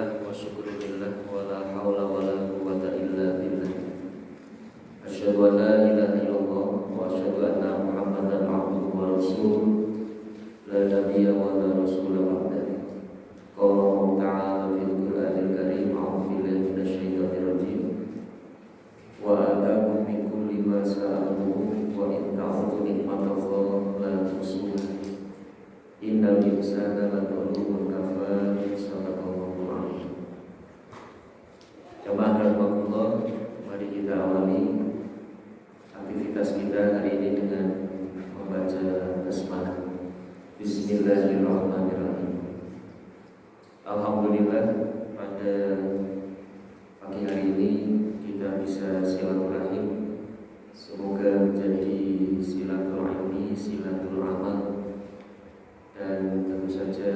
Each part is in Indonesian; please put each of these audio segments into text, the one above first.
Alhamdulillah wa syukurillah wa la hawla wa la quwwata illa billah. Asyhadu an la ilaha illallah wa asyhadu anna Muhammadan abduhu wa rasuluh. La nabiyya wa la rasula ba'dahu. Qala Allah ta'ala fil Qur'anil Karim, a'udzu billahi minasy syaithanir rajim. Wa ataakum min kulli ma sa'altumuh wa in ta'uddu ni'matallahi la tuhsuha. Innal insana latzalumun kafar. Sadaqallahu a'lam. Jamaah rahimakumullah, mari kita awali aktivitas kita hari ini dengan membaca basmalah. Bismillahirrahmanirrahim. Alhamdulillah, pada pagi hari ini kita bisa silaturahim. Semoga menjadi silaturahmi, silatul amal, dan tentu saja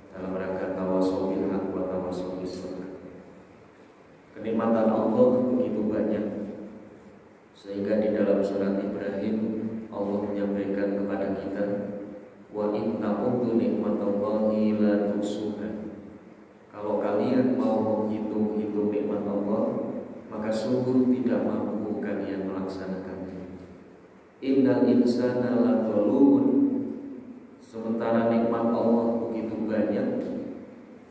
dalam rangka tawassul bil haq wa tawassul bis sabr. Kenikmatan Allah begitu banyak, sehingga di dalam surat Ibrahim Allah menyampaikan kepada kita, wa in ta'uddu nikmatallahi la tuhsuha. Kalau kalian mau menghitung-hitung nikmat Allah, maka sungguh tidak mampu kalian melaksanakannya. Innal insana latzalumun. Sementara nikmat Allah begitu banyak,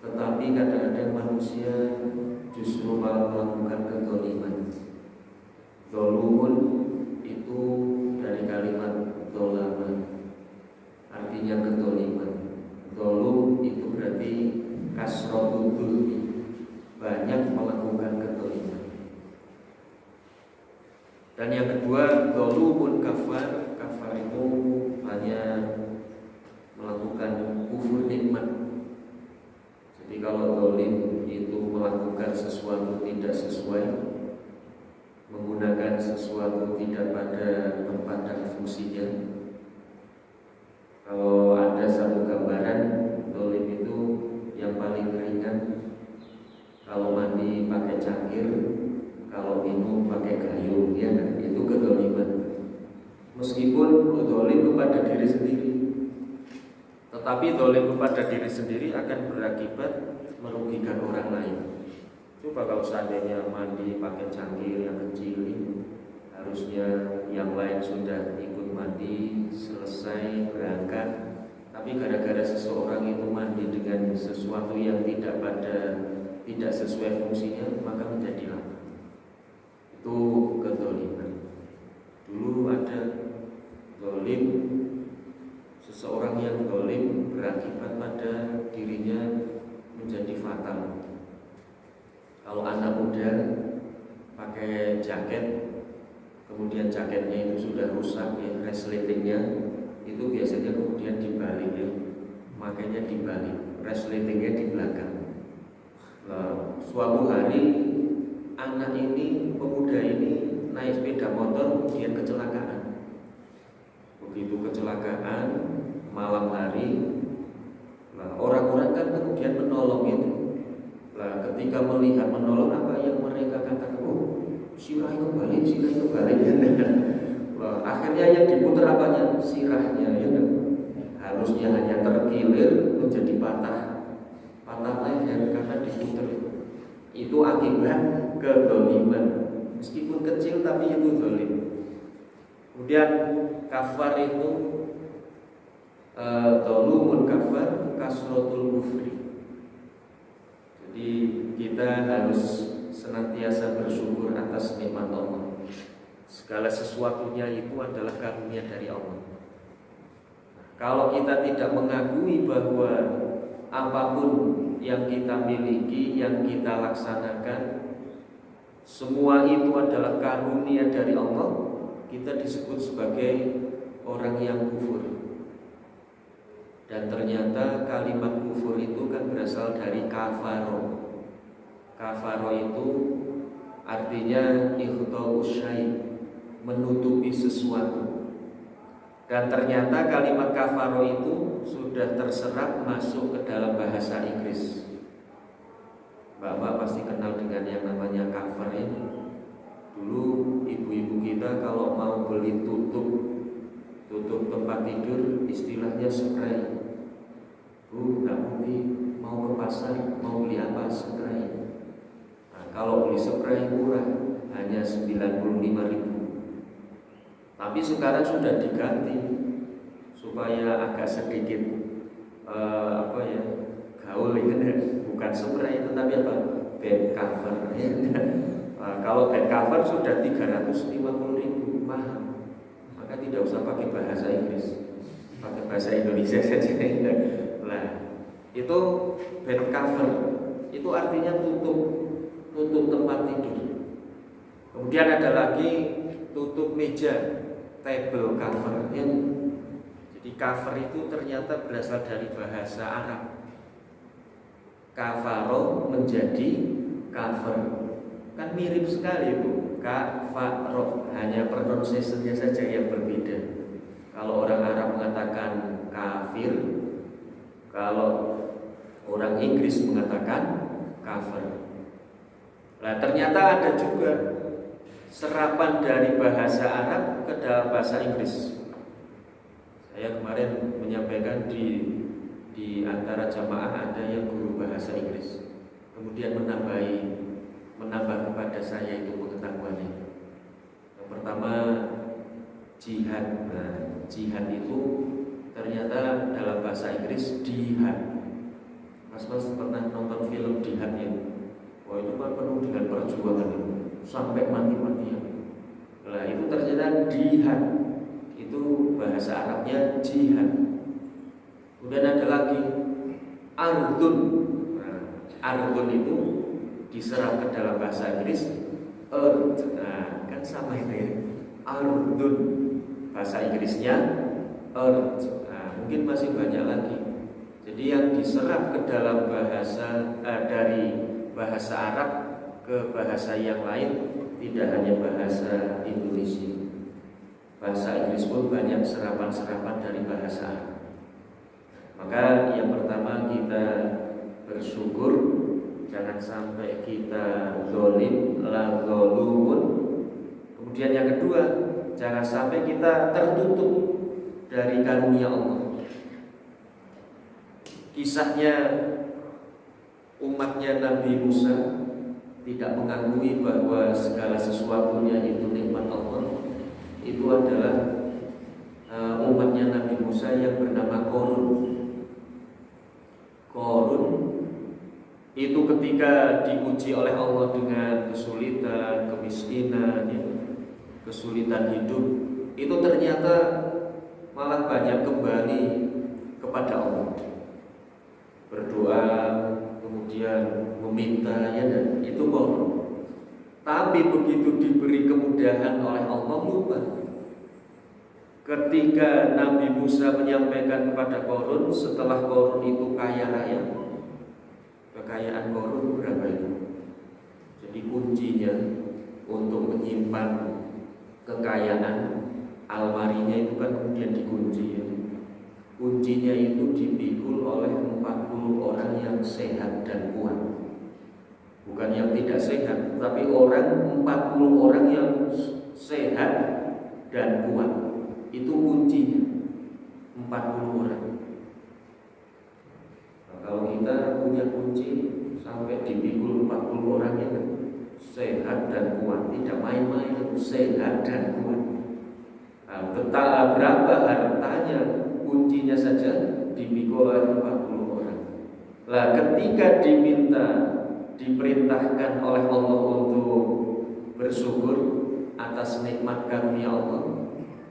tetapi kadang-kadang manusia justru malah melakukan kezaliman. Zalumun itu dari kalimat zalama, artinya kezaliman. Zalum itu berarti kasratul dzulmi, banyak melakukan kezaliman. Dan yang kedua, zalumun kafar. Kafar itu hanya melakukan kufur nikmat. Jadi kalau zalim itu melakukan sesuatu tidak sesuai, menggunakan sesuatu tidak pada tempat dan fungsinya. Kalau ada satu gambaran, zalim itu yang paling ringan, kalau mandi pakai cangkir, kalau minum pakai gayung, ya kan? Itu kezaliman. Meskipun zalim kepada diri sendiri, tetapi zalim kepada diri sendiri akan berakibat merugikan orang lain. Coba kalau seandainya mandi pakai cangkir yang kecil ini, harusnya yang lain sudah ikut mandi, selesai, berangkat, tapi gara-gara seseorang itu mandi dengan sesuatu yang tidak sesuai fungsinya, maka menjadi lama. Itu kezaliman. Dulu ada zalim, seseorang yang zalim berakibat pada dirinya menjadi fatal. Kalau anak muda pakai jaket, kemudian jaketnya itu sudah rusak, ya, resletingnya itu biasanya kemudian dibalik, ya, makanya dibalik, resletingnya di belakang. Suatu hari anak ini, pemuda ini naik sepeda motor kemudian kecelakaan. Begitu kecelakaan malam hari, orang-orang kan kemudian menolong itu. Ketika melihat menolong, apa yang mereka katakan? Oh, sirah kebalik. Akhirnya yang diputar apanya? Sirahnya, ya kan? Harusnya hanya terkilir menjadi patah leher karena diputar. Itu akibat kezaliman. Meskipun kecil tapi itu zalim. Kemudian kafar itu zalumun kafar kasratul kufri. Jadi kita harus senantiasa bersyukur atas nikmat Allah. Segala sesuatunya itu adalah karunia dari Allah. Kalau kita tidak mengakui bahwa apapun yang kita miliki, yang kita laksanakan, semua itu adalah karunia dari Allah, kita disebut sebagai orang yang kufur. Dan ternyata kalimat kufur itu kan berasal dari kafaro. Kafaro itu artinya ikhtau syai', menutupi sesuatu. Dan ternyata kalimat kafaro itu sudah terserap masuk ke dalam bahasa Inggris. Bapak pasti kenal dengan yang namanya kafar ini. Dulu ibu-ibu kita kalau mau beli tutup tempat tidur, istilahnya spray. Bu, nggak putih, mau ke pasar, mau beli apa? Spray. Nah, kalau beli spray murah hanya 95.000. Tapi sekarang sudah diganti supaya agak sedikit gaul ya, bukan spray itu tapi apa? Bed cover ya. Nah, kalau bed cover sudah 350.000, mahal. Maka tidak usah pakai bahasa Inggris, pakai bahasa Indonesia saja. Nah, itu bed cover itu artinya tutup tempat tidur. Kemudian ada lagi tutup meja, table cover ya. Jadi cover itu ternyata berasal dari bahasa Arab. Kafaro menjadi cover, kan mirip sekali itu. Kafaro, hanya pronunciation-nya saja yang berbeda. Kalau orang Arab mengatakan kafir, kalau orang Inggris mengatakan cover. Nah, ternyata ada juga serapan dari bahasa Arab ke dalam bahasa Inggris. Saya kemarin menyampaikan di antara jamaah ada yang guru bahasa Inggris, kemudian menambah kepada saya itu pengetahuannya. Yang pertama, jihad. Nah, jihad itu ternyata dalam bahasa Inggris jihad. Mas pernah nonton film jihad ya? Wah, itu kan penuh dengan perjuangan itu, sampai mati-matian. Nah, itu ternyata jihad. Itu bahasa Arabnya jihad. Kemudian ada lagi ardun. Nah, ardun itu diserap ke dalam bahasa Inggris earth. Nah, kan sama itu ya. Ardun bahasa Inggrisnya earth. Nah, mungkin masih banyak lagi. Jadi yang diserap ke dalam bahasa dari bahasa Arab ke bahasa yang lain tidak hanya bahasa Indonesia. Bahasa Inggris pun banyak serapan-serapan dari bahasa Arab. Maka yang pertama kita bersyukur, jangan sampai kita zalim, la zalumun. Kemudian yang kedua, jangan sampai kita tertutup dari karunia Allah. Kisahnya umatnya Nabi Musa tidak mengakui bahwa segala sesuatunya itu nikmat Allah. Itu adalah umatnya Nabi Musa yang bernama Korun. Itu ketika diuji oleh Allah dengan kesulitan, kemiskinan, kesulitan hidup, itu ternyata malah banyak kembali kepada Allah, berdoa, kemudian meminta, ya, dan itu Korun. Tapi begitu diberi kemudahan oleh Allah, lupa. Ketika Nabi Musa menyampaikan kepada Korun, setelah Korun itu kaya raya, kekayaan Korun berapa itu? Jadi kuncinya untuk menyimpan kekayaan, almarinya itu kan kemudian dikunci ya. Kuncinya itu dipikul oleh 40 orang yang sehat dan kuat. Bukan yang tidak sehat, tapi 40 orang yang sehat dan kuat. Itu kuncinya 40 orang. Nah, kalau kita punya kunci sampai dipikul 40 orang yang sehat dan kuat, tidak main-main, sehat dan kuat. Nah, betapa berapa hartanya, kuncinya saja dipikul oleh 40 orang. Lah, ketika diperintahkan oleh Allah untuk bersyukur atas nikmat karunia Allah,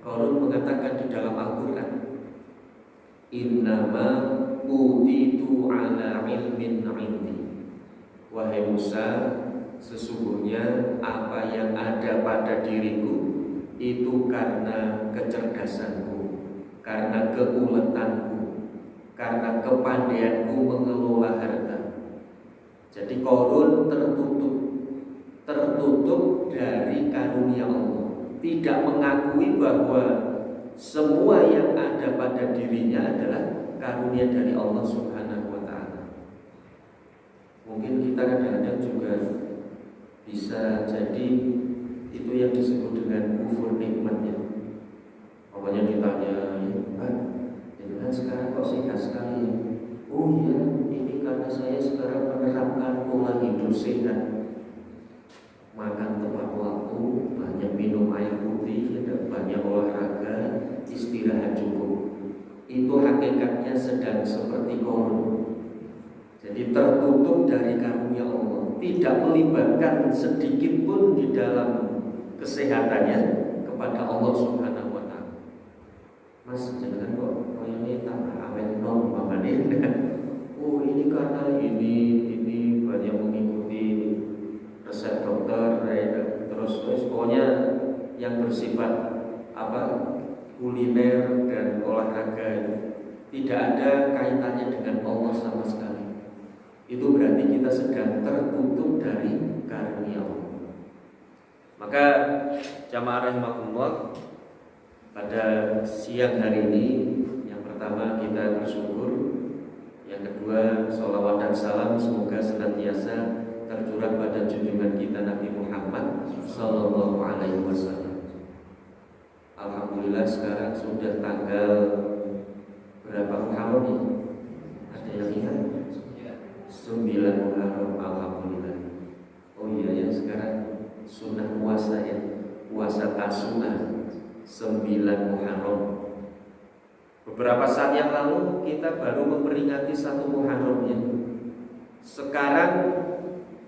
Korun mengatakan di dalam Al-Quran, innama utitu ala ilmin indi. Wahai Musa, sesungguhnya apa yang ada pada diriku itu karena kecerdasanku, karena keuletanku, karena kepandaianku mengelola harta. Jadi Korun tertutup dari karunia Allah, tidak mengakui bahwa semua yang ada pada dirinya adalah karunia dari Allah Subhanahu wa ta'ala. Mungkin kita kadang-kadang juga bisa jadi itu yang disebut dengan kufur nikmatnya. Pokoknya ditanya, Pak, jangan sekarang kok sehat sekali. Oh iya, ini karena anak saya sekarang menerapkan pola hidup sehat, makan tepat waktu, banyak minum air putih, banyak olahraga, istirahat cukup. Itu hakikatnya sedang seperti korun. Jadi tertutup dari karunia Allah, tidak melibatkan sedikit pun di dalam kesehatannya kepada Allah Subhanahu wa taala. Mas, jangan kok ini tambah awet nom oh ini karena ini banyak mengikuti resep dokter, terus pokoknya yang bersifat kuliner dan olahraga tidak ada kaitannya dengan Allah sama sekali. Itu berarti kita sedang tertutup dari karunia Allah. Maka jamaah rahimakumullah, pada siang hari ini yang pertama kita bersyukur, yang kedua sholawat dan salam semoga senantiasa tercurah pada junjungan kita Nabi Muhammad Sallallahu Alaihi Wasallam. Alhamdulillah sekarang sudah tanggal berapa Muharram ya? Ada yang ingat? 9 Muharram, alhamdulillah. Oh iya ya, sekarang sunnah puasa ya, puasa Tasunah 9 Muharram. Beberapa saat yang lalu kita baru memperingati 1 Muharram ya. Sekarang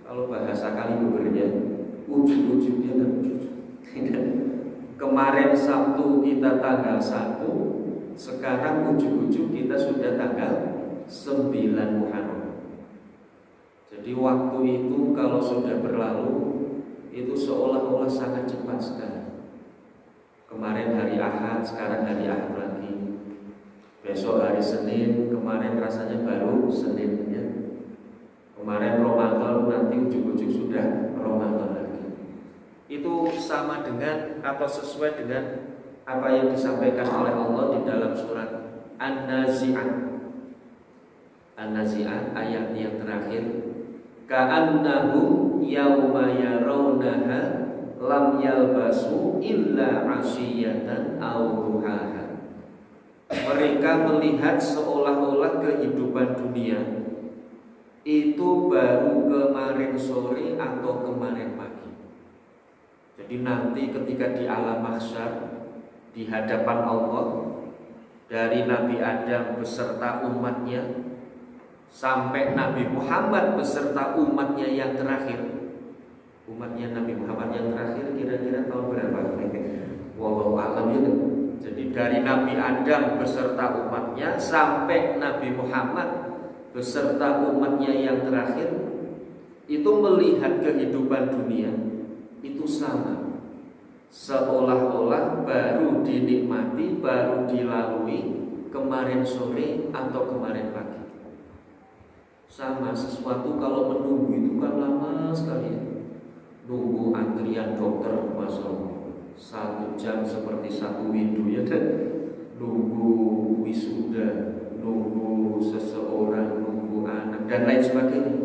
kalau bahasa Kalibernya ujuk-ujuknya dan ujuk. Kemarin Sabtu kita tanggal 1, sekarang ujuk-ujuk kita sudah tanggal 9 Muharram. Jadi waktu itu kalau sudah berlalu itu seolah-olah sangat cepat sekali. Kemarin hari Ahad, sekarang hari Ahad lagi. Besok hari Senin, kemarin rasanya baru Senin ya. Kemarin Ramadan, nanti ujung-ujung sudah Ramadan lagi. Itu sama dengan atau sesuai dengan apa yang disampaikan oleh Allah di dalam surat An-Nazi'at. An-Nazi'at ayat yang terakhir. Ka'annahum yawma yarawnaha lam yalbasu illa 'ashiyatan aw duhaha. Mereka melihat seolah-olah kehidupan dunia itu baru kemarin sore atau kemarin pagi. Jadi nanti ketika di alam mahsyar, di hadapan Allah, dari Nabi Adam beserta umatnya sampai Nabi Muhammad beserta umatnya yang terakhir. Umatnya Nabi Muhammad yang terakhir kira-kira tahun berapa? Wallahu a'lam ya. Jadi dari Nabi Adam beserta umatnya sampai Nabi Muhammad beserta umatnya yang terakhir, itu melihat kehidupan dunia itu sama, seolah-olah baru dinikmati, baru dilalui kemarin sore atau kemarin pagi. Sama, sesuatu kalau menunggu itu kan lama sekali ya. Nunggu antrian dokter, Masya Allah, 1 jam seperti 1 windu ya kan. Nunggu wisuda, nunggu seseorang, nunggu anak dan lain sebagainya.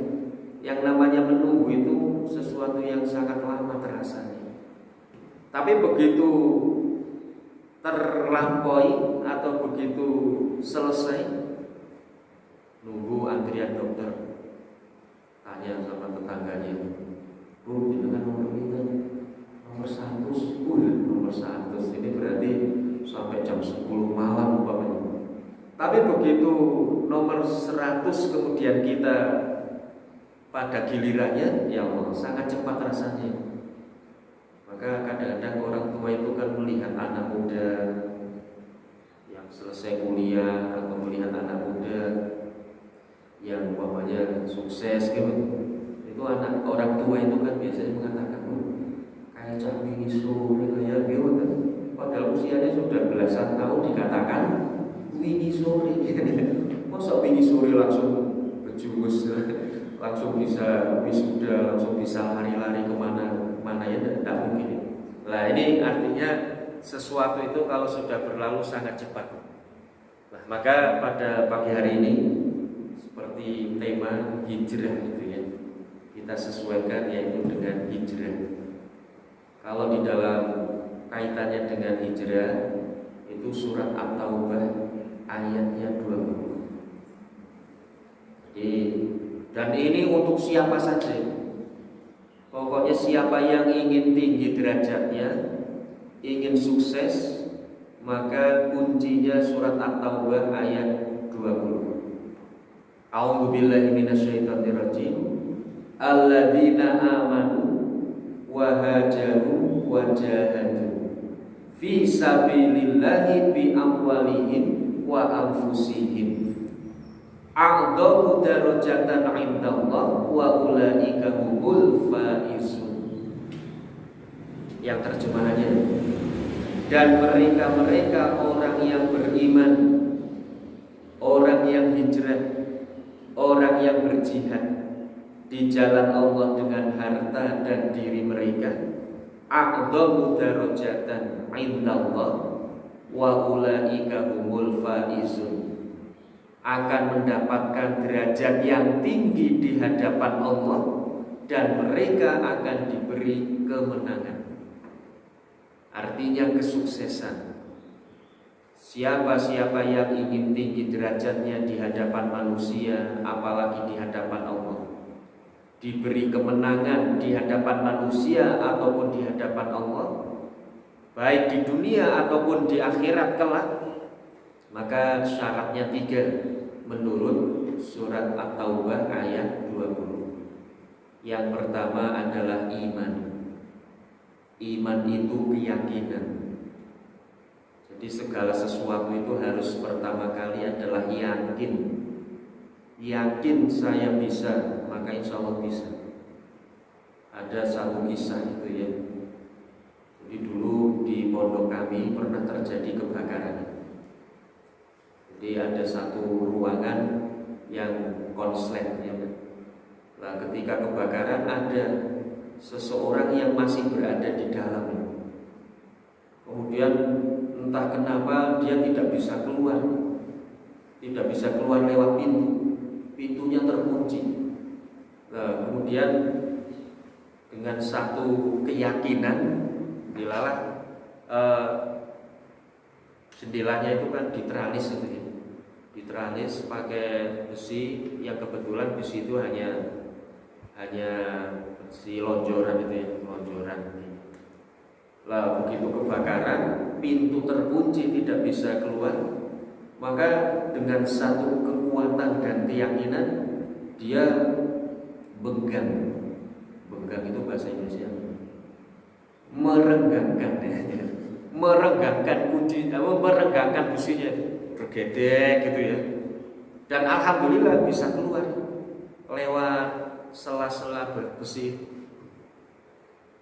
Yang namanya menunggu itu sesuatu yang sangat lama terasanya. Tapi begitu terlampaui atau begitu selesai, nunggu antrian dokter, tanya sama tetangganya, Bu, itu kan nomor kita nomor 100, nomor 100, ini berarti sampai jam 10 malam umpamanya. Tapi begitu nomor 100 kemudian kita pada gilirannya, ya Allah, sangat cepat rasanya. Maka kadang-kadang orang tua itu kan melihat anak muda yang selesai kuliah atau melihat anak muda yang umpamanya sukses gitu. Itu anak orang tua itu kan biasanya mengatakan, kayak camping sore kayak gitu kan. Padahal usianya sudah belasan tahun dikatakan wingi sore. Masa wingi sore langsung berjumus, langsung bisa wisuda, langsung bisa lari-lari kemana ya, tidak mungkin. Nah ini artinya sesuatu itu kalau sudah berlalu sangat cepat. Nah maka pada pagi hari ini seperti tema hijrah gitu ya, kita sesuaikan yaitu dengan hijrah. Kalau di dalam kaitannya dengan hijrah itu surat At-Taubah ayatnya 20. Jadi Dan ini untuk siapa saja. Pokoknya siapa yang ingin tinggi derajatnya, ingin sukses, maka kuncinya surat At-Taubah ayat 20. A'udzu billahi minasyaitonir rajim. Alladzina amanu wa hajaru wa jahadu fi sabilillahi bi amwalihim wa anfusihim a'dhamu darajatan 'indallah wa ulaika humul faizun. Yang terjemahannya, dan mereka orang yang beriman, orang yang hijrah, orang yang berjihad di jalan Allah dengan harta dan diri mereka, a'dhamu darajatan 'indallah wa ulaika humul faizun, akan mendapatkan derajat yang tinggi di hadapan Allah dan mereka akan diberi kemenangan. Artinya kesuksesan. Siapa-siapa yang ingin tinggi derajatnya di hadapan manusia, apalagi di hadapan Allah, diberi kemenangan di hadapan manusia ataupun di hadapan Allah, baik di dunia ataupun di akhirat kelak, maka syaratnya 3 menurut surat At-Taubah ayat 20. Yang pertama adalah iman. Iman itu keyakinan. Jadi segala sesuatu itu harus pertama kali adalah yakin. Yakin saya bisa, maka insya Allah bisa. Ada satu kisah itu ya. Jadi dulu di pondok kami pernah terjadi kebakaran. Jadi ada satu ruangan yang konslet ya. Nah, ketika kebakaran ada seseorang yang masih berada di dalam. Kemudian entah kenapa dia tidak bisa keluar. Tidak bisa keluar lewat pintu. Pintunya terkunci. Nah, kemudian dengan satu keyakinan dilalah jendelanya itu kan diteralis gitu ya. Diteralis pakai besi yang kebetulan besi itu hanya besi lonjoran itu ya, lonjoran. Lah begitu kebakaran, pintu terkunci tidak bisa keluar, maka dengan satu kekuatan dan keyakinan dia benggang. Benggang itu bahasa Indonesia. Merenggangkan kunci, merenggangkan besinya, bergedek gitu ya. Dan alhamdulillah bisa keluar lewat sela-sela besi.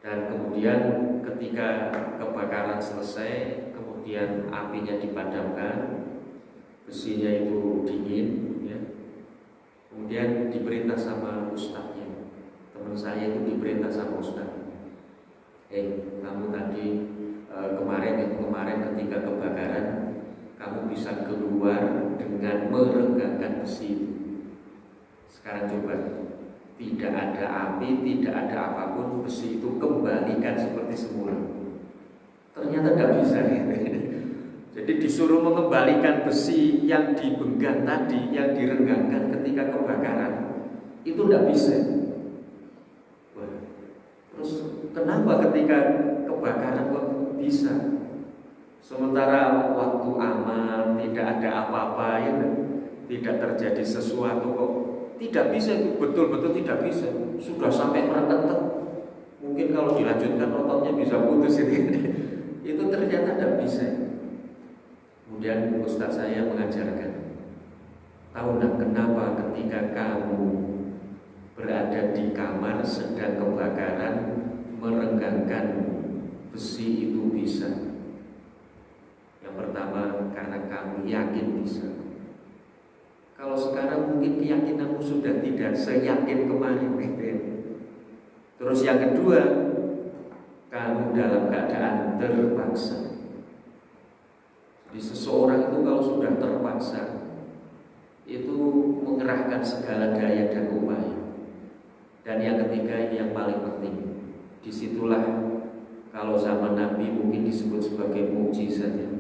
Dan kemudian ketika kebakaran selesai, kemudian apinya dipadamkan, besinya itu dingin ya. Kemudian diperintah sama ustadznya. Teman saya itu diperintah sama ustadz, kamu tadi kemarin ketika kebakaran kamu bisa keluar dengan merenggangkan besi itu. Sekarang coba, tidak ada api, tidak ada apapun, besi itu kembalikan seperti semula. Ternyata tidak bisa ya. Jadi disuruh mengembalikan besi yang dibenggang tadi, yang direnggangkan ketika kebakaran, itu tidak bisa. Terus kenapa ketika kebakaran kok bisa? Sementara waktu aman, tidak ada apa-apa ya, tidak terjadi sesuatu kok tidak bisa, betul-betul tidak bisa. Sudah sampai meretet, mungkin kalau dilanjutkan ototnya bisa putus itu. Itu ternyata tidak bisa. Kemudian ustaz saya mengajarkan, tahu enggak kenapa ketika kamu berada di kamar sedang kebakaran, merenggangkan besi itu bisa? Yang pertama, karena kamu yakin bisa. Kalau sekarang mungkin keyakinanmu sudah tidak seyakin kemarin. Terus yang kedua, kamu dalam keadaan terpaksa. Jadi seseorang itu kalau sudah terpaksa, itu mengerahkan segala daya dan upaya. Dan yang ketiga ini yang paling penting. Disitulah kalau zaman Nabi mungkin disebut sebagai mukjizat ya.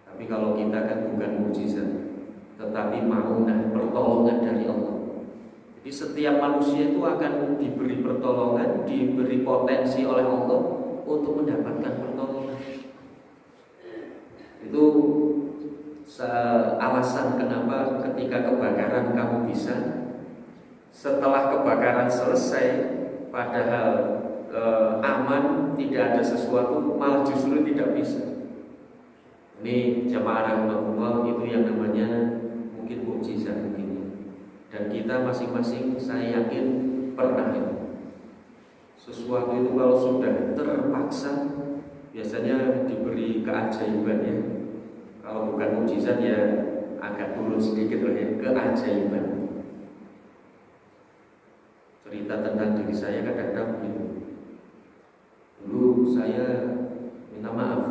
Tapi kalau kita kan bukan mukjizat, tetapi maunah, pertolongan dari Allah. Jadi setiap manusia itu akan diberi pertolongan, diberi potensi oleh Allah untuk mendapatkan pertolongan. Itu alasan kenapa ketika kebakaran kamu bisa, setelah kebakaran selesai padahal aman, tidak ada sesuatu, malah justru tidak bisa. Ini jamaah rahmatullah, itu yang namanya mungkin mukjizat mungkin. Dan kita masing-masing saya yakin pernah sesuatu itu kalau sudah terpaksa biasanya diberi keajaiban ya. Kalau bukan mukjizat ya agak turun sedikit lah ya, keajaiban. Cerita tentang diri saya kadang-kadang begitu. Dulu saya minta maaf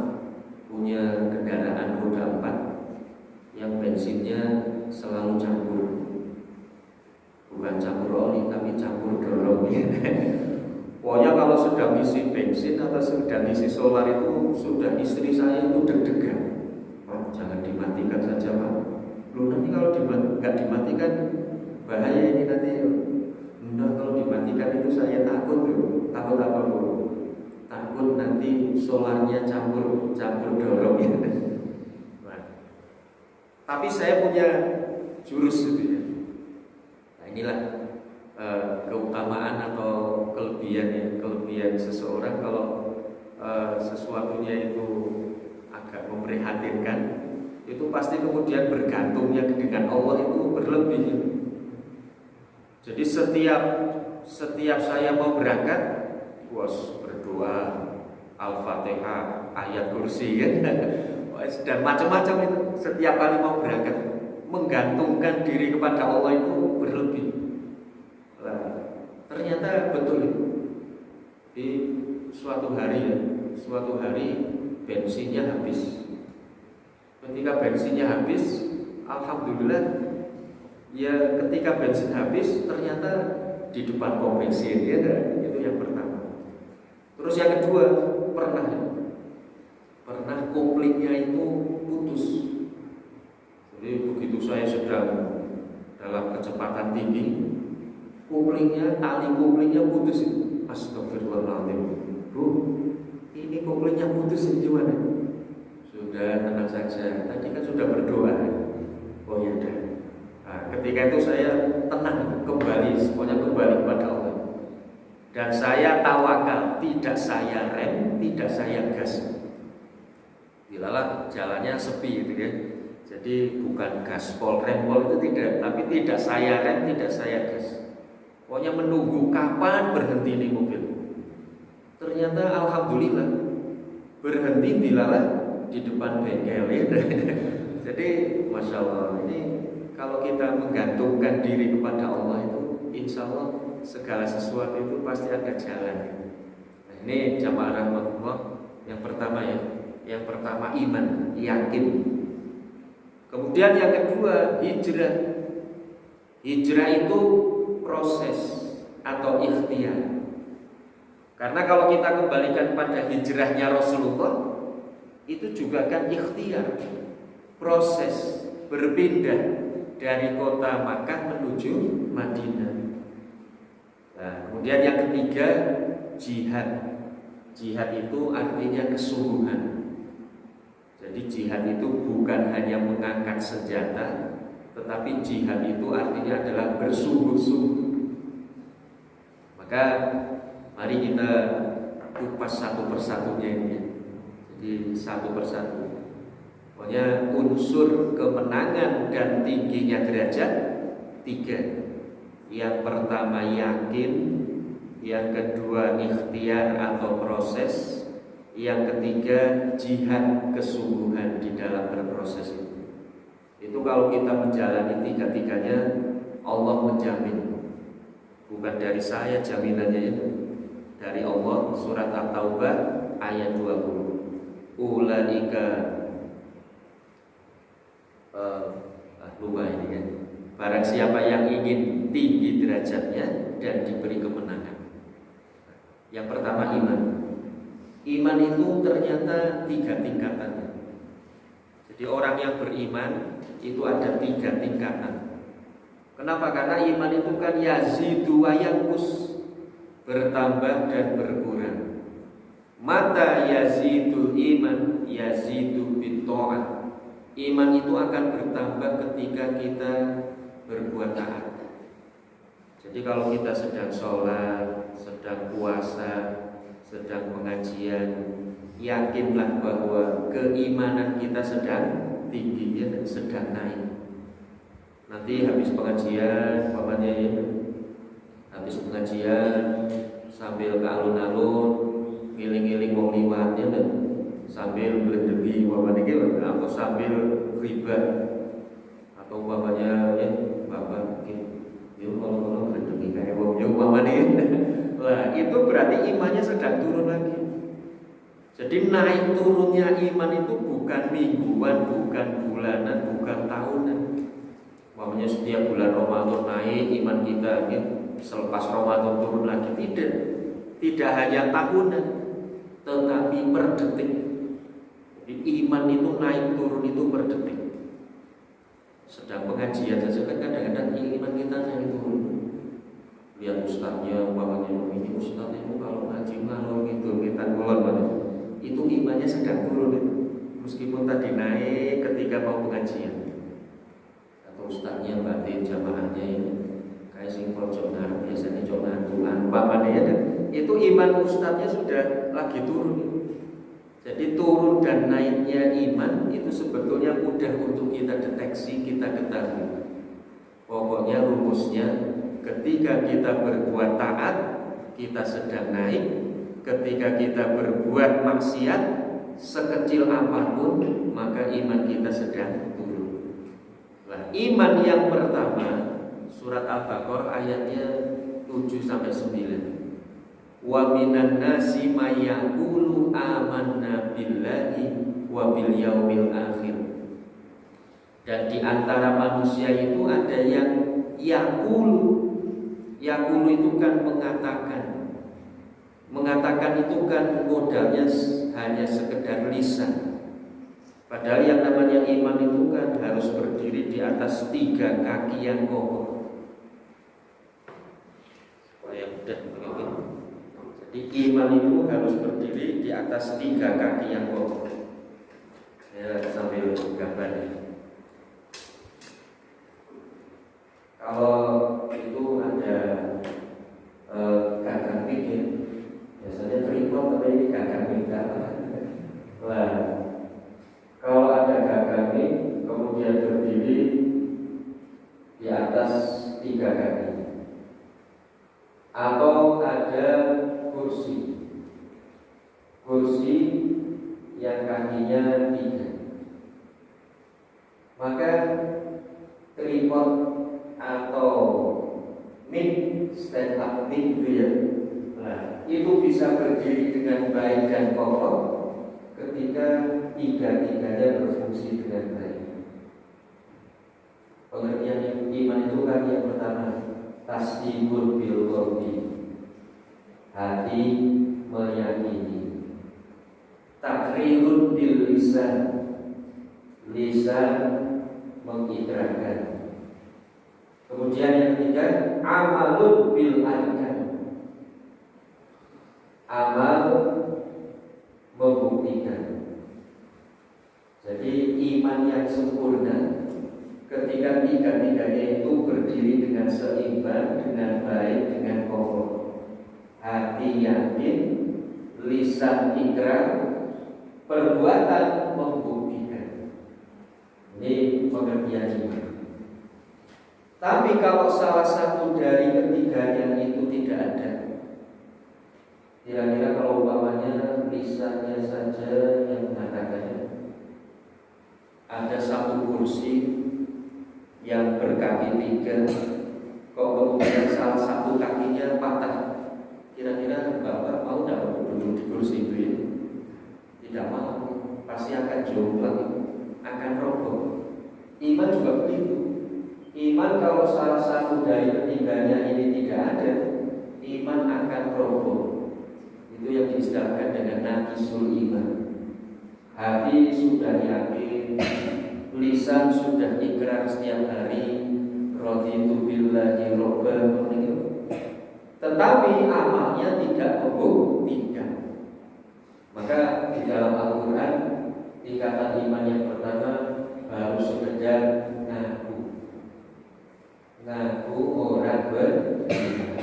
punya kendaraan roda 4 yang bensinnya selalu campur. Bukan campur oli tapi campur dorong. Pokoknya kalau sudah ngisi bensin atau sudah ngisi solar itu sudah istri saya itu deg-degan. Pak, jangan dimatikan saja Pak. Loh nanti kalau nggak dimatikan bahaya ini nanti. Nah kalau dimatikan itu saya takut tuh. Takut apa Bu? Takut nanti solarnya campur dorong ya. Nah, tapi saya punya jurus itu ya. Nah inilah keutamaan atau kelebihan seseorang kalau sesuatunya itu agak memprihatinkan, itu pasti kemudian bergantungnya dengan Allah itu berlebih. Jadi setiap saya mau berangkat, berdoa Al-Fatihah, ayat kursi ya, dan macam-macam itu. Setiap kali mau berangkat menggantungkan diri kepada Allah itu berlebih. Nah, ternyata betul itu. Di suatu hari bensinnya habis. Ketika bensinnya habis, alhamdulillah ya ketika bensin habis ternyata di depan pom bensin ya, itu yang pertama. Terus yang kedua, pernah koplingnya itu putus. Jadi begitu saya sedang dalam kecepatan tinggi, tali koplingnya putus. Astagfirullahaladzim. Bu, ini koplingnya putus ini gimana? Sudah tenang saja. Tadi kan sudah berdoa. Oh ya udah. Nah, ketika itu saya tenang semuanya kembali kepada Allah. Dan saya tawakal, tidak saya rem, tidak saya gas. Dilalah jalannya sepi gitu ya. Jadi bukan gaspol, rempol itu tidak, tapi tidak saya rem, tidak saya gas. Pokoknya menunggu kapan berhenti ini mobil. Ternyata alhamdulillah berhenti dilalah di depan bengkel ya. Jadi masya Allah, ini kalau kita menggantungkan diri kepada Allah itu, insya Allah segala sesuatu itu pasti ada jalan. Nah, ini jamaah rahmatullah yang pertama ya. Yang pertama iman, yakin. Kemudian yang kedua hijrah. Hijrah itu proses atau ikhtiar. Karena kalau kita kembalikan pada hijrahnya Rasulullah, itu juga kan ikhtiar, proses berpindah dari kota Makkah menuju Madinah. Nah, kemudian yang ketiga jihad. Jihad itu artinya kesungguhan. Jadi jihad itu bukan hanya mengangkat senjata, tetapi jihad itu artinya adalah bersungguh-sungguh. Maka mari kita kupas satu persatunya ini. Jadi satu persatu. Pokoknya unsur kemenangan dan tingginya derajat 3. Yang pertama yakin, yang kedua ikhtiar atau proses, yang ketiga jihad, kesungguhan di dalam berproses itu. Itu kalau kita menjalani tiga-tiganya, Allah menjamin. Bukan dari saya jaminannya itu, dari Allah. Surat At-Taubah ayat 20. Ulaika lupa ini kan. Barang siapa yang ingin tinggi derajatnya dan diberi kemenangan. Yang pertama iman. Iman itu ternyata 3 tingkatan. Jadi orang yang beriman itu ada 3 tingkatan. Kenapa? Karena iman itu kan yazidu wa yanqus, bertambah dan berkurang. Mata yazidul iman yazidu bitta'ah. Iman itu akan bertambah ketika kita berbuat taat. Jadi kalau kita sedang sholat, sedang puasa, sedang pengajian, yakinlah bahwa keimanan kita sedang tinggi dan sedang naik. Nanti habis pengajian, pamannya ya, habis pengajian sambil ke alun-alun, ngiling-ngiling wong liwat ya, dan sambil bledegi pamannya gitu, atau sambil riba, atau pamannya ya, bapak gitu. Yuk kalau bledegi kayak wong yuk pamannya. Lah itu berarti imannya sedang turun lagi. Jadi naik turunnya iman itu bukan mingguan, bukan bulanan, bukan tahunan. Umpamanya setiap bulan Ramadan naik iman kita, gitu. Selepas Ramadan turun lagi, tidak hanya tahunan, tetapi per detik. Jadi iman itu naik turun itu per detik. Sedang pengajian saja kan kadang-kadang iman kita naik turun. Lihat ustaznya, umpamanya ini ustaznya itu kalau ngaji ngalor gitu, kita ngulon banget. Itu imannya sedang turun itu. Meskipun tadi naik ketika mau pengajian. Ustaznya batin jamaahnya ini kayak sing pojok ngarep biasanya coba Tuhan pamannya ya, itu iman ustaznya sudah lagi turun. Jadi turun dan naiknya iman itu sebetulnya mudah untuk kita deteksi, kita ketahui. Pokoknya rumusnya ketika kita berbuat taat kita sedang naik, ketika kita berbuat maksiat sekecil apapun maka iman kita sedang turun. Nah, iman yang pertama surat Al-Baqarah ayatnya 7-9. Wa minan nasi may yaqulu amanna billahi wa bil yaumil akhir. Dan di antara manusia itu ada yang yaqulu. Yaqulu itu kan mengatakan itu kan modalnya hanya sekedar lisan. Padahal yang namanya iman itu kan harus berdiri di atas 3 kaki yang kokoh. Supaya mudah begitu. Jadi iman itu harus berdiri di atas 3 kaki yang kokoh. Ya, sambil gambar. Kalau itu ada gagang mikir, biasanya tripod tapi ini gagang mikir. Lah. Kalau ada gagang kemudian berdiri di atas 3 kaki, atau ada kursi yang kakinya 3, maka tripod atau mic, stand up mic itu ya, nah, itu bisa berdiri dengan baik dan kokoh ketika 3-tiganya berfungsi dengan baik. Pengertian iman itu kan yang pertama tasdiqul bil qalbi, hati meyakini. Takrirun bil lisan, lisan mengikrarkan. Kemudian yang ketiga amalun bil arkan, amal membuktikan. Jadi iman yang sempurna ketika 3-tiganya itu berdiri dengan seimbang, dengan baik, dengan kokoh. Hati yakin, lisan ikrar, perbuatan membuktikan. Ini pengertian iman. Tapi kalau salah satu dari ketiganya itu tidak ada, kira-kira kalau umpamanya lisannya saja yang mengatakannya, ada satu kursi yang berkaki 3, kok kemudian salah satu kakinya patah, kira-kira Bapak mau tidak duduk di kursi itu ya? Tidak mau, pasti akan jomplang, akan roboh. Iman juga begitu. Iman kalau salah satu dari ketiganya ini tidak ada, iman akan roboh. Itu yang diistilahkan dengan naqisul iman. Hati sudah yakin, lisan sudah ikrar setiap hari, raditu billahi robba, tetapi amalnya tidak membuktikan. Maka di dalam Al-Quran tingkatan iman yang pertama harus sekedar ngaku orang beriman.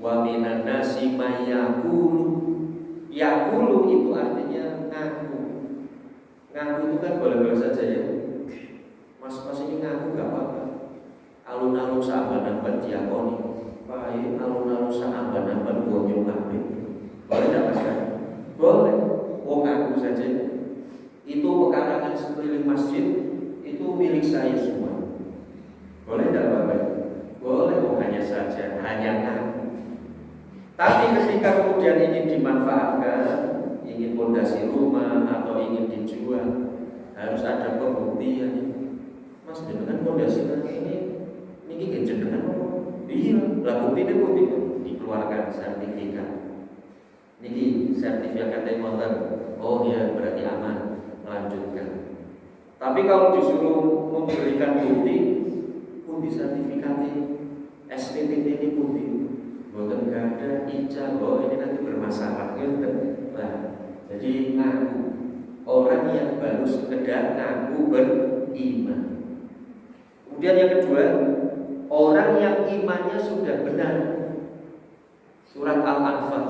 Wa minan nasi mayaqulu, yaqulu itu artinya ngaku. Ngaku itu kan boleh-boleh saja ya. Mas ini ngaku gak apa-apa. Alun-alun sahabat-sahabat diakoni, baik alun-alun sahabat-sahabat bonyong kabeh. Boleh tidak Mas? Boleh. Wong ngaku saja. Itu pekarangan sekeliling masjid itu milik saya semua. Boleh tidak Bapak? Boleh. Hanya saja, hanya ngaku. Tapi ketika kemudian ingin dimanfaatkan, ingin fondasi rumah atau ingin dijual, harus ada pembuktian. Mas jenengan fondasi ini jenengan apa? Iya, lah buktinya bukti dikeluarkan sertifikat. Niki sertifikatnya motor. Oh ya, berarti aman, lanjutkan. Tapi kalau disuruh memberikan bukti, sertifikatnya SPPT ini bukti. Bukan gak ada ijazah, ini nanti bermasalah gitu. Nah, jadi ngaku. Orang yang baru sekedar ngaku beriman. Kemudian yang kedua, orang yang imannya sudah benar. Surat Al-Anfal.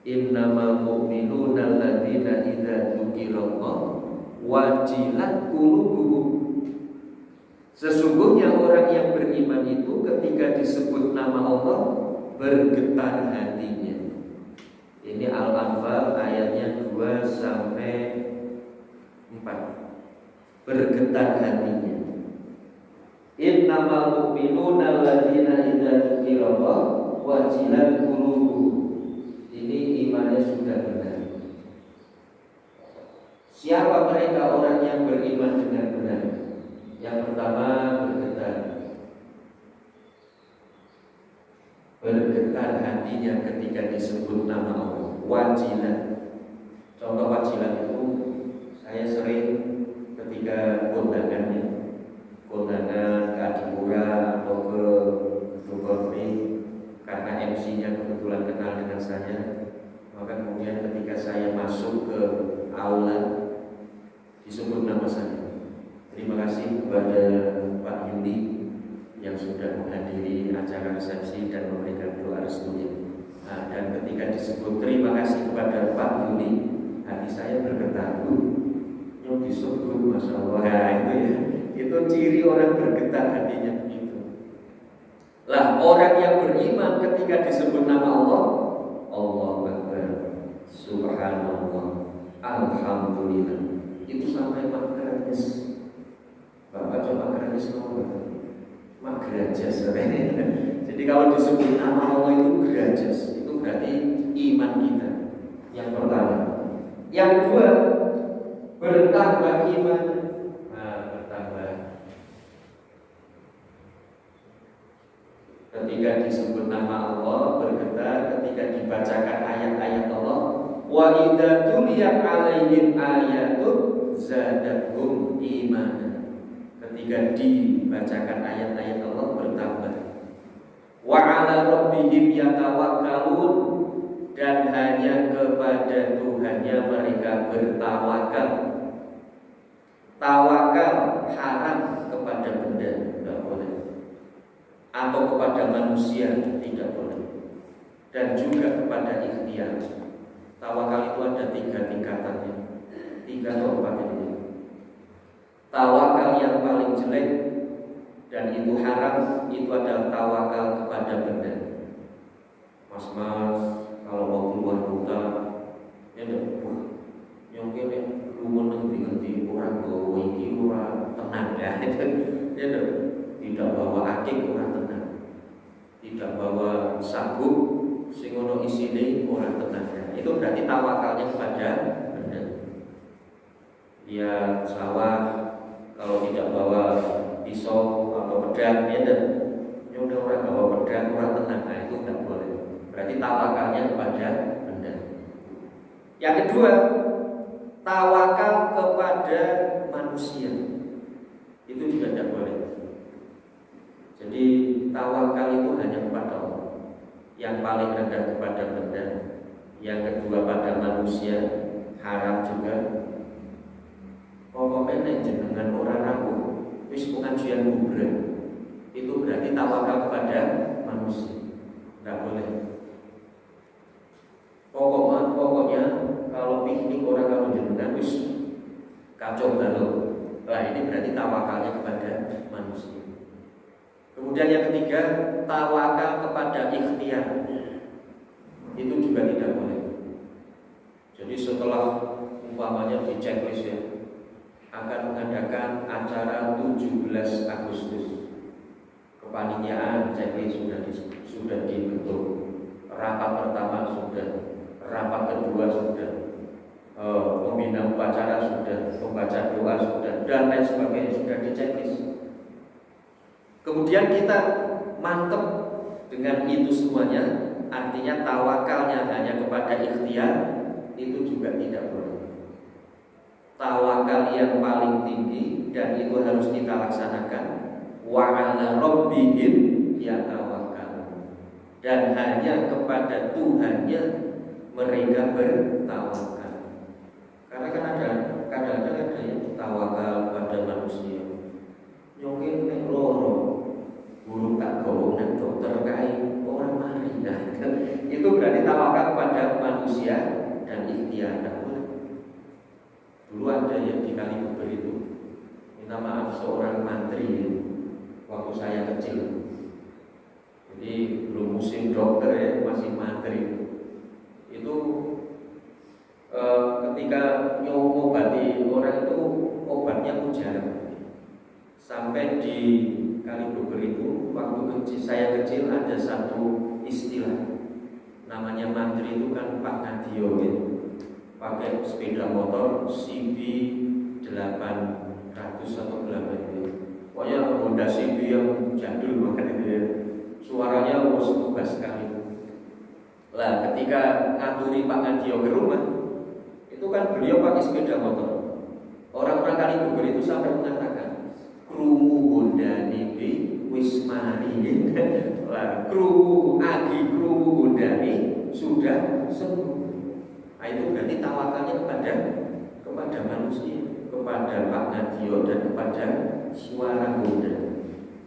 Innamal mu'minuna alladzina idza dzukirallah wajilat qulubuhum. Sesungguhnya orang yang beriman itu ketika disebut nama Allah bergetar hatinya. Ini Al-Anfal ayatnya 2 sampai 4. Bergetar hatinya. Innamal mu'minuna alladzina idza dzukirallah wajilat qulubuhum. Ini imannya sudah benar. Siapa mereka orang yang beriman dengan benar? Yang pertama bergetar hatinya ketika disebut nama Allah. Wajilat. Contoh wajilat itu saya sering ketika kondangan ke Adipura atau ke Bogor karena MC-nya kebetulan kenal dengan saya, maka kemudian ketika saya masuk ke aula disebut nama saya. Terima kasih kepada Pak Yudi yang sudah menghadiri acara resepsi dan memberikan doa restunya. Nah, dan ketika disebut terima kasih kepada Pak Yudi, hati saya bergetar. Yang disebut Masya Allah, itu ya, itu ciri orang bergetar hatinya begitu. Lah orang yang beriman ketika disebut nama Allah, Allahu Akbar, Subhanallah, Alhamdulillah, itu sampai makrajis. Bapak coba makrajis nomor makrajis. Jadi kalau disebut nama Allah itu grajas, itu berarti iman kita. Yang pertama. Yang kedua, bertambah iman. Nah, bertambah. Ketika disebut nama Allah bergetar, ketika dibacakan ayat-ayat Allah, wa idza tuliyat 'alaihim ayatun zadatuhum imanan. Ketika dibacakan ayat-ayat Allah bertambah. Wa 'ala rabbihim yatawakkalun, dan hanya kepada Tuhannya mereka bertawakal. Tawakal haram kepada benda, tidak boleh. Atau kepada manusia, tidak boleh. Dan juga kepada ikhtiar. Tawakal itu ada 3 tingkatannya. 3 atau 4 ini. Tawakal yang paling jelek dan itu haram, itu adalah tawakal kepada benda. Mas, kalau mau keluar kota, ya yang kene lumun ngendi orang bawa iki ora tenang ya. Ya tidak bawa akik ora tenang. Tidak bawa sabuk sing ono isine ora tenang ya. Itu berarti tawakalnya kepada benda. Ya sawah kalau tidak bawa pisau atau pedang, ya udah orang bawa pedang orang tenang, nah itu tidak boleh. Berarti tawakalnya kepada benda. Yang kedua, tawakal kepada manusia. itu juga tidak boleh. Jadi tawakal itu hanya kepada Allah. Yang paling rendah kepada benda, yang kedua pada manusia, haram juga. Pokoknya nek jenengan orang rapuh, wis pengajian kuburan, itu berarti tawakal kepada manusia. Tidak boleh. Pokoknya kalau piknik orang kalau jenengan wis kacau balau. Lah ini berarti tawakalnya kepada manusia. Kemudian yang ketiga, tawakal kepada ikhtiar. Itu juga tidak boleh. Jadi setelah umpamanya di checklist ya, akan mengadakan acara 17 Agustus. Kepanitiaan checklist sudah dibentuk. Rapat pertama sudah, rapat kedua sudah, pembina upacara sudah, pembaca doa sudah, dan lain sebagainya sudah di checklist. Kemudian kita mantep dengan itu semuanya, artinya tawakalnya hanya kepada ikhtiar, itu juga tidak boleh. Tawakal yang paling tinggi dan itu harus kita laksanakan, wa 'ala rabbihim yatawakkalun, dan hanya kepada Tuhannya mereka bertawakal. Karena kan kadang-kadang ada yang tawakal pada manusia. Nyongin nek loro, burung tak gowong nek dokter kae orang mari. Nah, itu berarti tawakal kepada manusia dan ikhtiar. Dulu ada yang di Kalibuber itu, minta maaf seorang mantri waktu saya kecil. Jadi belum musim dokter ya, masih mantri. Itu ketika nyobati orang itu obatnya mujarab. Sampai di Kalibuber itu waktu kecil, saya kecil ada satu istilah namanya mantri itu kan Pak Nadio gitu. Pakai sepeda motor CB 800 atau berapa itu. Pokoknya Honda CB yang jadul banget itu ya. Suaranya megah sekali. Lah ketika ngaturi Pak Nadio ke rumah, itu kan beliau pakai sepeda motor. Orang-orang Kalibuber itu sampai mengatakan, krungu Honda niku wis mari. Lah krungu Honda ini sudah sembuh. Nah, itu berarti tawakalnya kepada manusia, kepada Pak Nadio dan kepada suara Honda.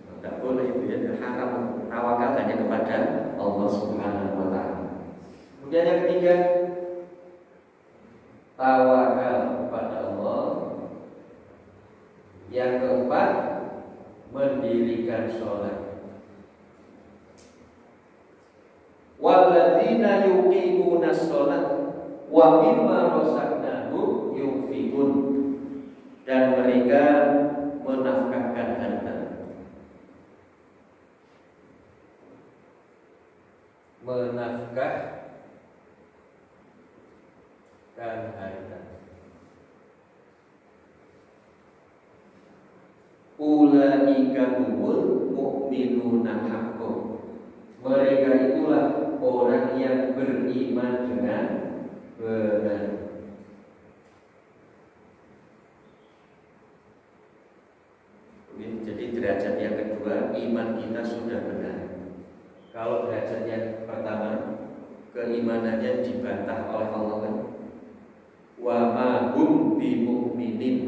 Tidak boleh itu ya, haram. Tawakal hanya kepada Allah Subhanahu wa taala. Kemudian yang ketiga, tawakal kepada Allah. Yang keempat, mendirikan sholat. Walladzina yuqimuna sholat wa mimma razaqnahum yunfiqun, dan mereka menafkahkan harta. Menafkahkan harta. Ulaika humul mu'minuna haqqan. Mereka itulah orang yang beriman dengan benar. Jadi derajat yang kedua, iman kita sudah benar. Kalau derajat yang pertama, keimanannya dibantah oleh Allah kan. Wa ma hum bimu'minin,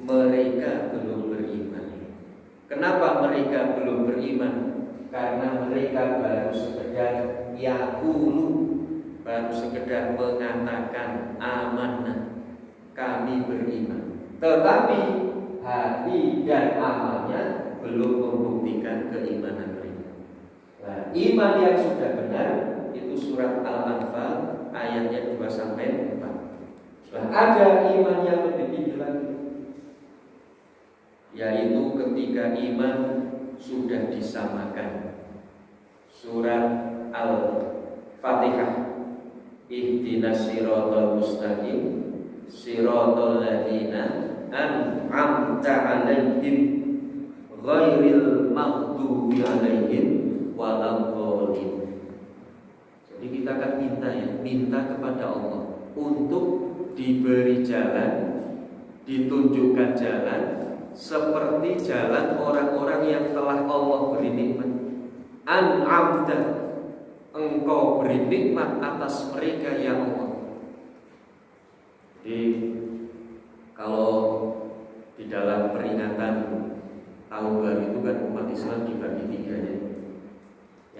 mereka belum beriman. Kenapa mereka belum beriman? Karena mereka baru sekedar yaqulu, baru sekedar mengatakan amanah, kami beriman. Tetapi hati dan amalnya belum membuktikan keimanan mereka. Nah, iman yang sudah benar itu surat Al-Anfal ayatnya 2 sampai 4. Nah, ada iman yang lebih tinggi lagi, yaitu ketika iman sudah disamakan. Surat Al-Fatihah, ihdinas siratal mustaqim siratal ladzina an'amta 'alaihim ghairil maghdubi 'alaihim waladdallin. Jadi kita akan minta kepada Allah untuk diberi jalan, ditunjukkan jalan seperti jalan orang-orang yang telah Allah beri nikmat. An'amta, engkau beri nikmat atas mereka ya Allah. Jadi kalau di dalam peringatan tahun baru itu kan umat Islam dibagi tiga ya.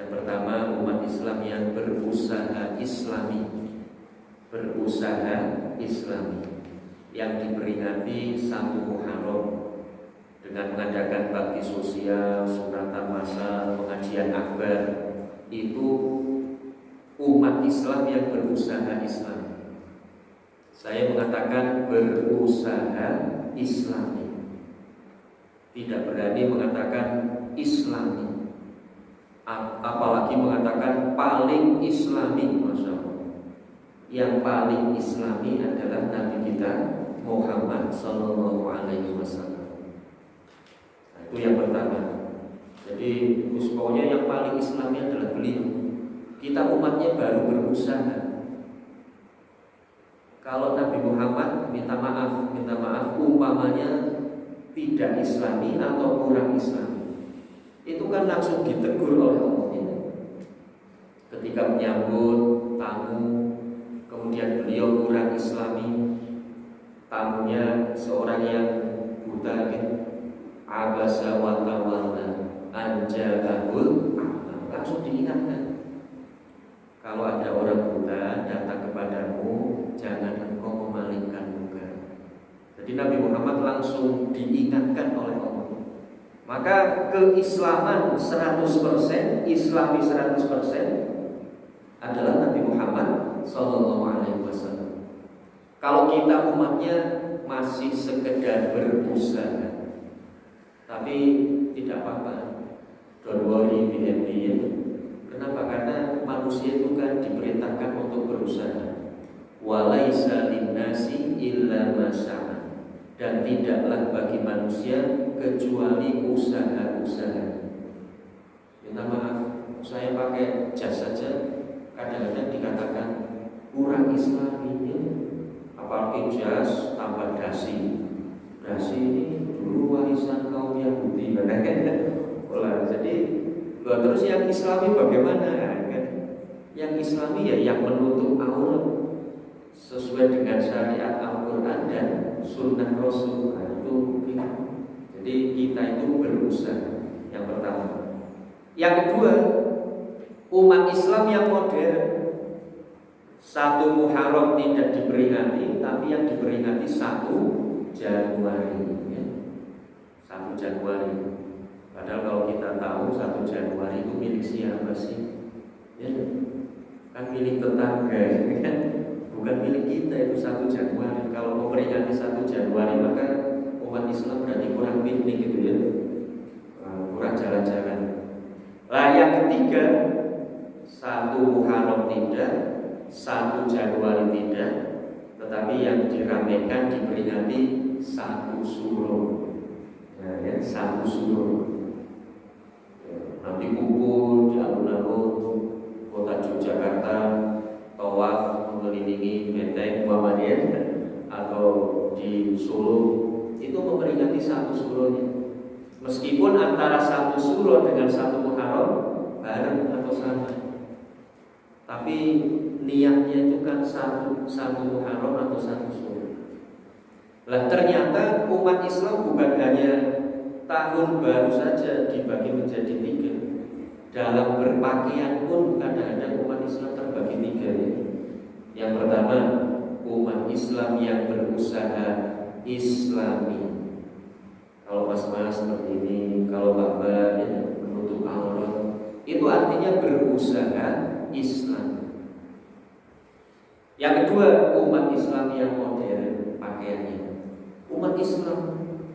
Yang pertama umat Islam yang berusaha Islami, yang diperingati 1 Muharram dengan mengadakan bakti sosial, sunatan masal, pengajian akbar. Itu umat Islam yang berusaha Islam. Saya mengatakan berusaha Islami, tidak berani mengatakan Islami, apalagi mengatakan paling Islami. Masya Allah, yang paling Islami adalah Nabi kita Muhammad Sallallahu Alaihi Wasallam. Nah, itu yang pertama. Jadi pokoknya yang paling Islami adalah beliau. Kita umatnya baru berusaha. Kalau Nabi Muhammad minta maaf umpamanya tidak Islami atau kurang Islami, itu kan langsung ditegur oleh Allah. Ketika menyambut tamu, kemudian beliau kurang Islami, tamunya seorang yang buta, abasa wa tawalla anja'ahul a'ma, langsung diingatkan. Kalau ada orang buta datang kepadamu, jangan engkau memalingkan muka. Jadi Nabi Muhammad langsung diingatkan oleh Allah. Maka keislaman 100%, Islami 100% adalah Nabi Muhammad Sallallahu Alaihi Wasallam. Kalau kita umatnya masih sekedar berusaha, tapi tidak apa-apa. Don't worry, be happy. Kenapa? Karena manusia itu kan diperintahkan untuk berusaha. Walaisa linnasi illa ma syaa. Dan tidaklah bagi manusia kecuali usaha-usaha. Minta maaf, saya pakai jas saja kadang-kadang dikatakan kurang Islami. Apalagi jas tambah dasi. Dasi ini dulu warisan kaum Yahudi. Jadi terus yang Islami bagaimana kan? Yang Islami ya yang menutup aurat sesuai dengan syariat Al-Quran dan Sunnah Rasul. Itu jadi kita itu berusaha. Yang pertama. Yang kedua, umat Islam yang modern, 1 Muharram tidak diperingati, tapi yang diperingati 1 Januari ya. 1 Januari. Padahal kalau kita tahu 1 Januari itu milik siapa sih? Ya, kan milik tetangga, kan? Bukan milik kita itu 1 Januari. Kalau memperingati 1 Januari maka umat Islam berarti kurang piknik gitu ya, kurang jalan-jalan. Lah yang ketiga, 1 Muharram tidak, 1 Januari tidak, tetapi yang diramaikan diperingati 1 Suro. Nah, ya, 1 Suro. Nanti kumpul di alun-alun kota Yogyakarta, tawaf mengelilingi benteng Muhammadiyah atau di Solo, itu memperingati 1 Suronya. Meskipun antara 1 Suro dengan 1 Muharram bareng atau sama, tapi niatnya itu kan 1 Muharram atau 1 Suro. Lah ternyata umat Islam bukan hanya tahun baru saja dibagi menjadi 3. Dalam berpakaian pun kadang-kadang umat Islam terbagi 3 ya. Yang pertama, umat Islam yang berusaha Islami. Kalau mas-mas seperti ini, kalau bapak ya, menutup aurat, itu artinya berusaha Islam. Yang kedua, umat Islam yang modern pakaiannya. Umat Islam,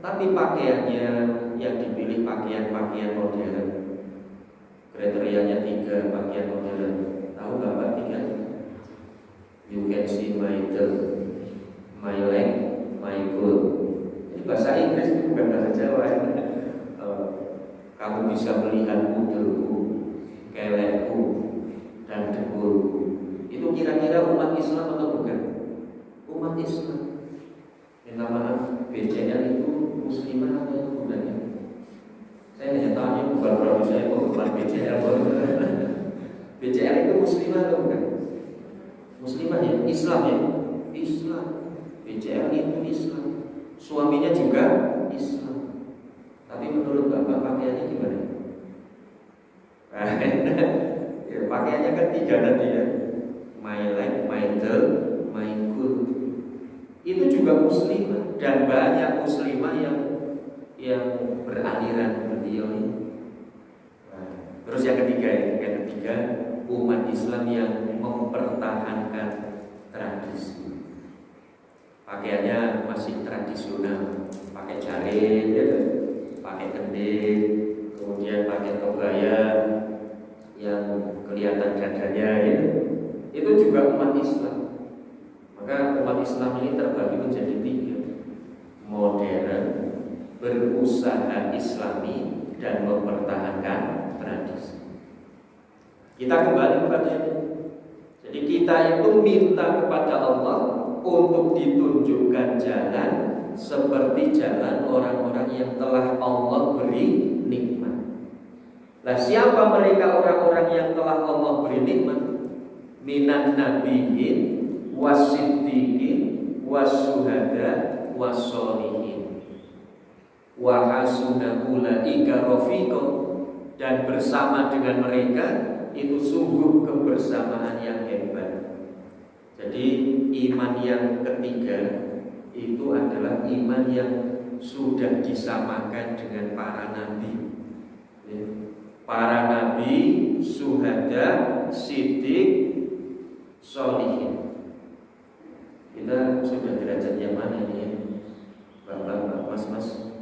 tapi pakaiannya yang dipilih pakaian-pakaian modern. Kriterianya 3 pakaian modern. Tahu nggak Pak 3? You can see my tail, my leg, my goal. Ini bahasa Inggris, itu bukan bahasa Jawa ya. Kamu bisa melihat kudelku, kelekku, dan dengkulku. Itu kira-kira umat Islam atau bukan? Umat Islam. Minta maaf, BCL itu muslimah atau bukan ya? Saya hanya tahu ini bukan produk saya, bukan BCL. BCL itu muslimah atau bukan? Muslimah ya, Islam ya, Islam. BCL itu Islam. Suaminya juga Islam. Tapi menurut Bapak pakaiannya gimana? Ya, pakaiannya kan tiga tadi ya. My life, my girl, my good. Itu juga muslimah dan banyak muslimah yang beraliran beliau ini. Nah, terus yang ketiga umat Islam yang mempertahankan tradisi. Pakaiannya masih tradisional, pakai jarit, ya, pakai kending, kemudian pakai kebaya yang kelihatan dadanya, ya. Itu juga umat Islam. Maka umat Islam ini terbagi menjadi tiga: modern, berusaha Islami, dan mempertahankan tradisi. Kita kembali kepada ini. Jadi kita itu minta kepada Allah untuk ditunjukkan jalan seperti jalan orang-orang yang telah Allah beri nikmat. Nah, siapa mereka orang-orang yang telah Allah beri nikmat? Minan nabiyyin wasiddiqin wasyuhada wassolihin wa hasuna ulaika rafiqa, dan bersama dengan mereka itu sungguh kebersamaan yang hebat. Jadi iman yang ketiga itu adalah iman yang sudah disamakan dengan para nabi. Para nabi, syuhada, siddiq, sholihin. Kita sudah derajat yang mana ini ya? Bapak, mas,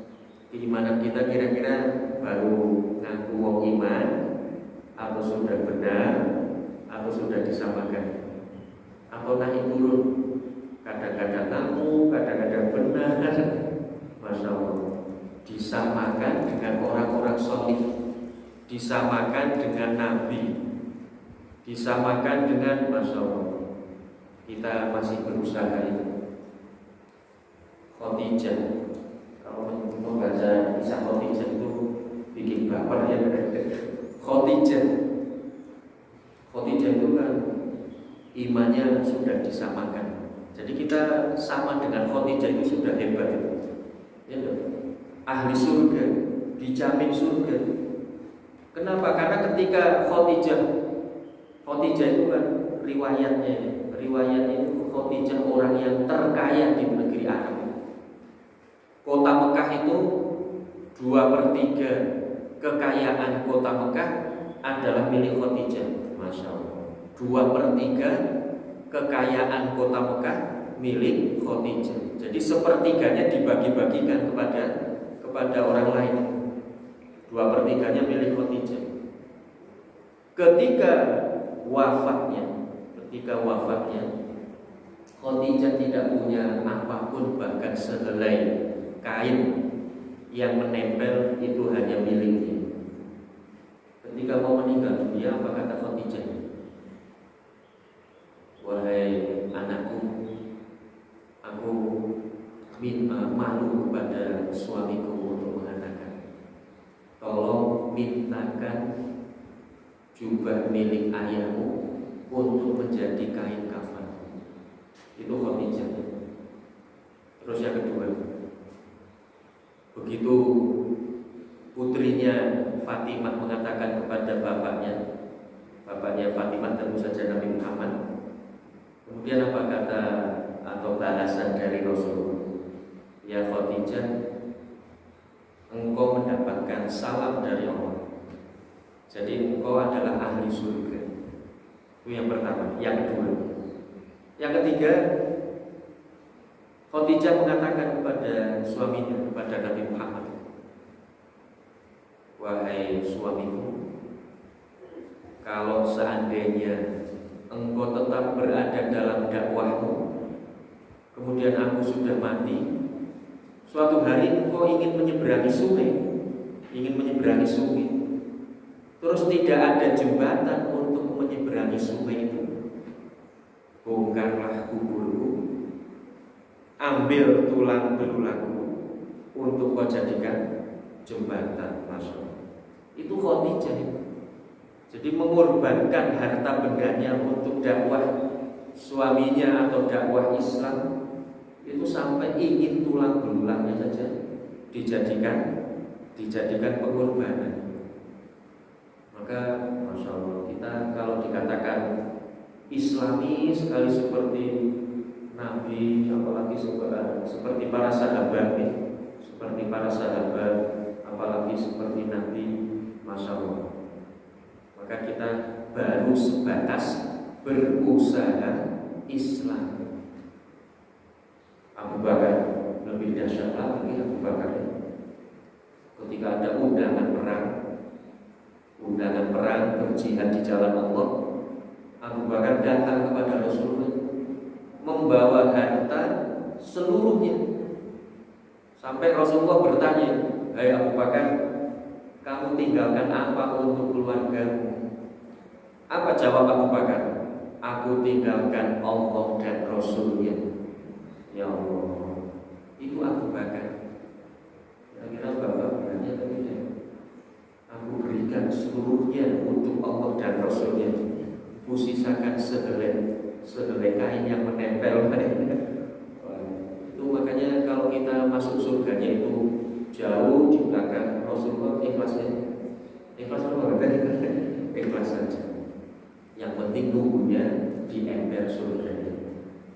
keimanan kita kira-kira baru ngaku wong iman, atau sudah benar, atau sudah disamakan, atau naik turun, kadang-kadang ngaku, kadang-kadang benar. Masya Allah, disamakan dengan orang-orang sholih, disamakan dengan nabi, disamakan dengan, Masya Allah, kita masih berusaha itu. Khadijah, kalau membaca kisah Khadijah itu bikin baper ya. Khadijah itu kan imannya sudah disamakan. Jadi kita sama dengan Khadijah itu sudah hebat itu. Ya, ahli surga, dijamin surga. Kenapa? Karena ketika Khadijah itu kan riwayatnya itu Khadijah orang yang terkaya di negeri Arab. Kota Mekah itu 2/3 kekayaan kota Mekah adalah milik Khadijah. Masya Allah, 2/3 kekayaan kota Mekah milik Khadijah. Jadi sepertiganya dibagi-bagikan kepada orang lain. 2/3-nya milik Khadijah. Ketika wafatnya Khadijah tidak punya apapun, bahkan sehelai kain yang menempel itu hanya miliknya. Ketika mau meninggal dunia, apa kata Khadijah? Wahai anakku, aku malu kepada suamiku untuk mengatakan, tolong mintakan jubah milik ayahmu untuk menjadi kain kafan. Itu Khadijah. Terus yang kedua, begitu putrinya Fatimah mengatakan kepada bapaknya Fatimah tentu saja Nabi Muhammad, kemudian apa kata atau balasan dari Rasulullah? Ya Khadijah, engkau mendapatkan salam dari Allah. Jadi engkau adalah ahli surga. Itu yang pertama. Yang kedua, yang ketiga, Khadijah mengatakan kepada suaminya, kepada Nabi Muhammad, wahai suamiku, kalau seandainya engkau tetap berada dalam dakwahmu, kemudian aku sudah mati, suatu hari engkau ingin menyeberangi sungai, terus tidak ada jembatan untuk menyeberangi sungai itu, bongkarlah kuburku, ambil tulang belulangku, untuk kau jadikan jembatan. Masya Allah. Itu Khadijah. Jadi mengorbankan harta bendanya untuk dakwah suaminya atau dakwah Islam, itu sampai ingin tulang belulangnya saja dijadikan pengorbanan. Maka Masya Allah, kita kalau dikatakan Islami sekali seperti Nabi, apalagi seperti para sahabat, apalagi seperti Nabi, Masya Allah. Maka kita baru sebatas berusaha Islam. Abu Bakar lebih dahsyat lagi. Abu Bakar ketika ada undangan perang berjihad di jalan Allah, Abu Bakar datang kepada Rasulullah membawa harta seluruhnya. Sampai Rasulullah bertanya, "Hai Abu Bakar, kamu tinggalkan apa untuk keluargamu?" Apa jawab Abu Bakar? "Aku tinggalkan Allah dan Rasulnya." Ya Allah, itu Abu Bakar. Kira-kira Bapak berani atau tidak? Aku berikan seluruhnya untuk Allah dan Rasulnya. Ku sisakan sehelai kain yang menempel. Itu makanya kalau kita masuk surganya itu jauh di belakang Rasulullah. Ikhlas saja. Yang penting nunggunya di ember surga,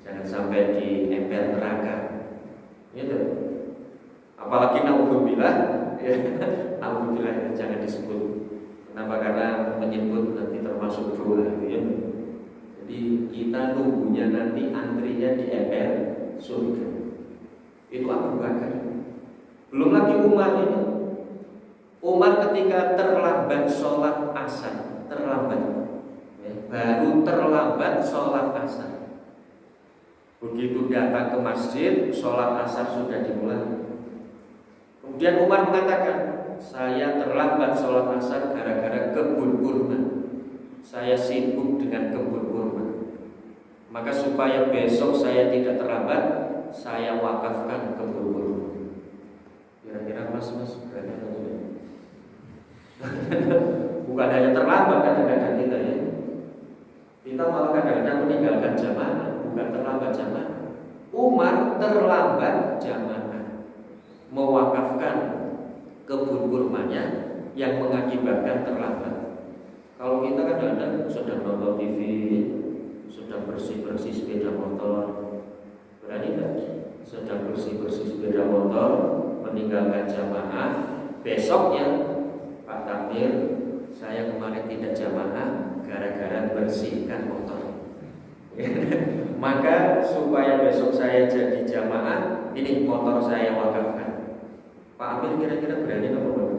jangan sampai di ember neraka. Gitu. Apalagi naudzubillah, ya, naudzubillah jangan disebut. Kenapa? Karena menyebut nanti termasuk doa, ya. Jadi kita nunggunya nanti antrinya di ember surga. Itu Abu Bakar. Belum lagi Umar ini. Umar ketika terlambat sholat asar, baru terlambat sholat asar. Begitu datang ke masjid, sholat asar sudah dimulai. Kemudian Umar mengatakan, "Saya terlambat sholat asar gara-gara kebun kurma. Saya sibuk dengan kebun kurma. Maka supaya besok saya tidak terlambat, saya wakafkan kebun kurma." Kira-kira mas berani atau tidak? Bukan hanya terlambat kadang-kadang kita, ya. Kita malah kadang-kadang meninggalkan jamaah, bukan terlambat jamaah. Umar terlambat jamaah, mewakafkan kebun kurmanya yang mengakibatkan terlambat. Kalau kita kadang-kadang sedang nonton TV, sedang bersih-bersih sepeda motor, berani nggak? Sedang bersih-bersih sepeda motor, meninggalkan jamaah, besoknya Pak Tamir, saya kemarin tidak jamaah gara-gara bersihkan motor. Maka supaya besok saya jadi jamaah, ini motor saya wakafkan. Pak Amir kira-kira berani apa enggak?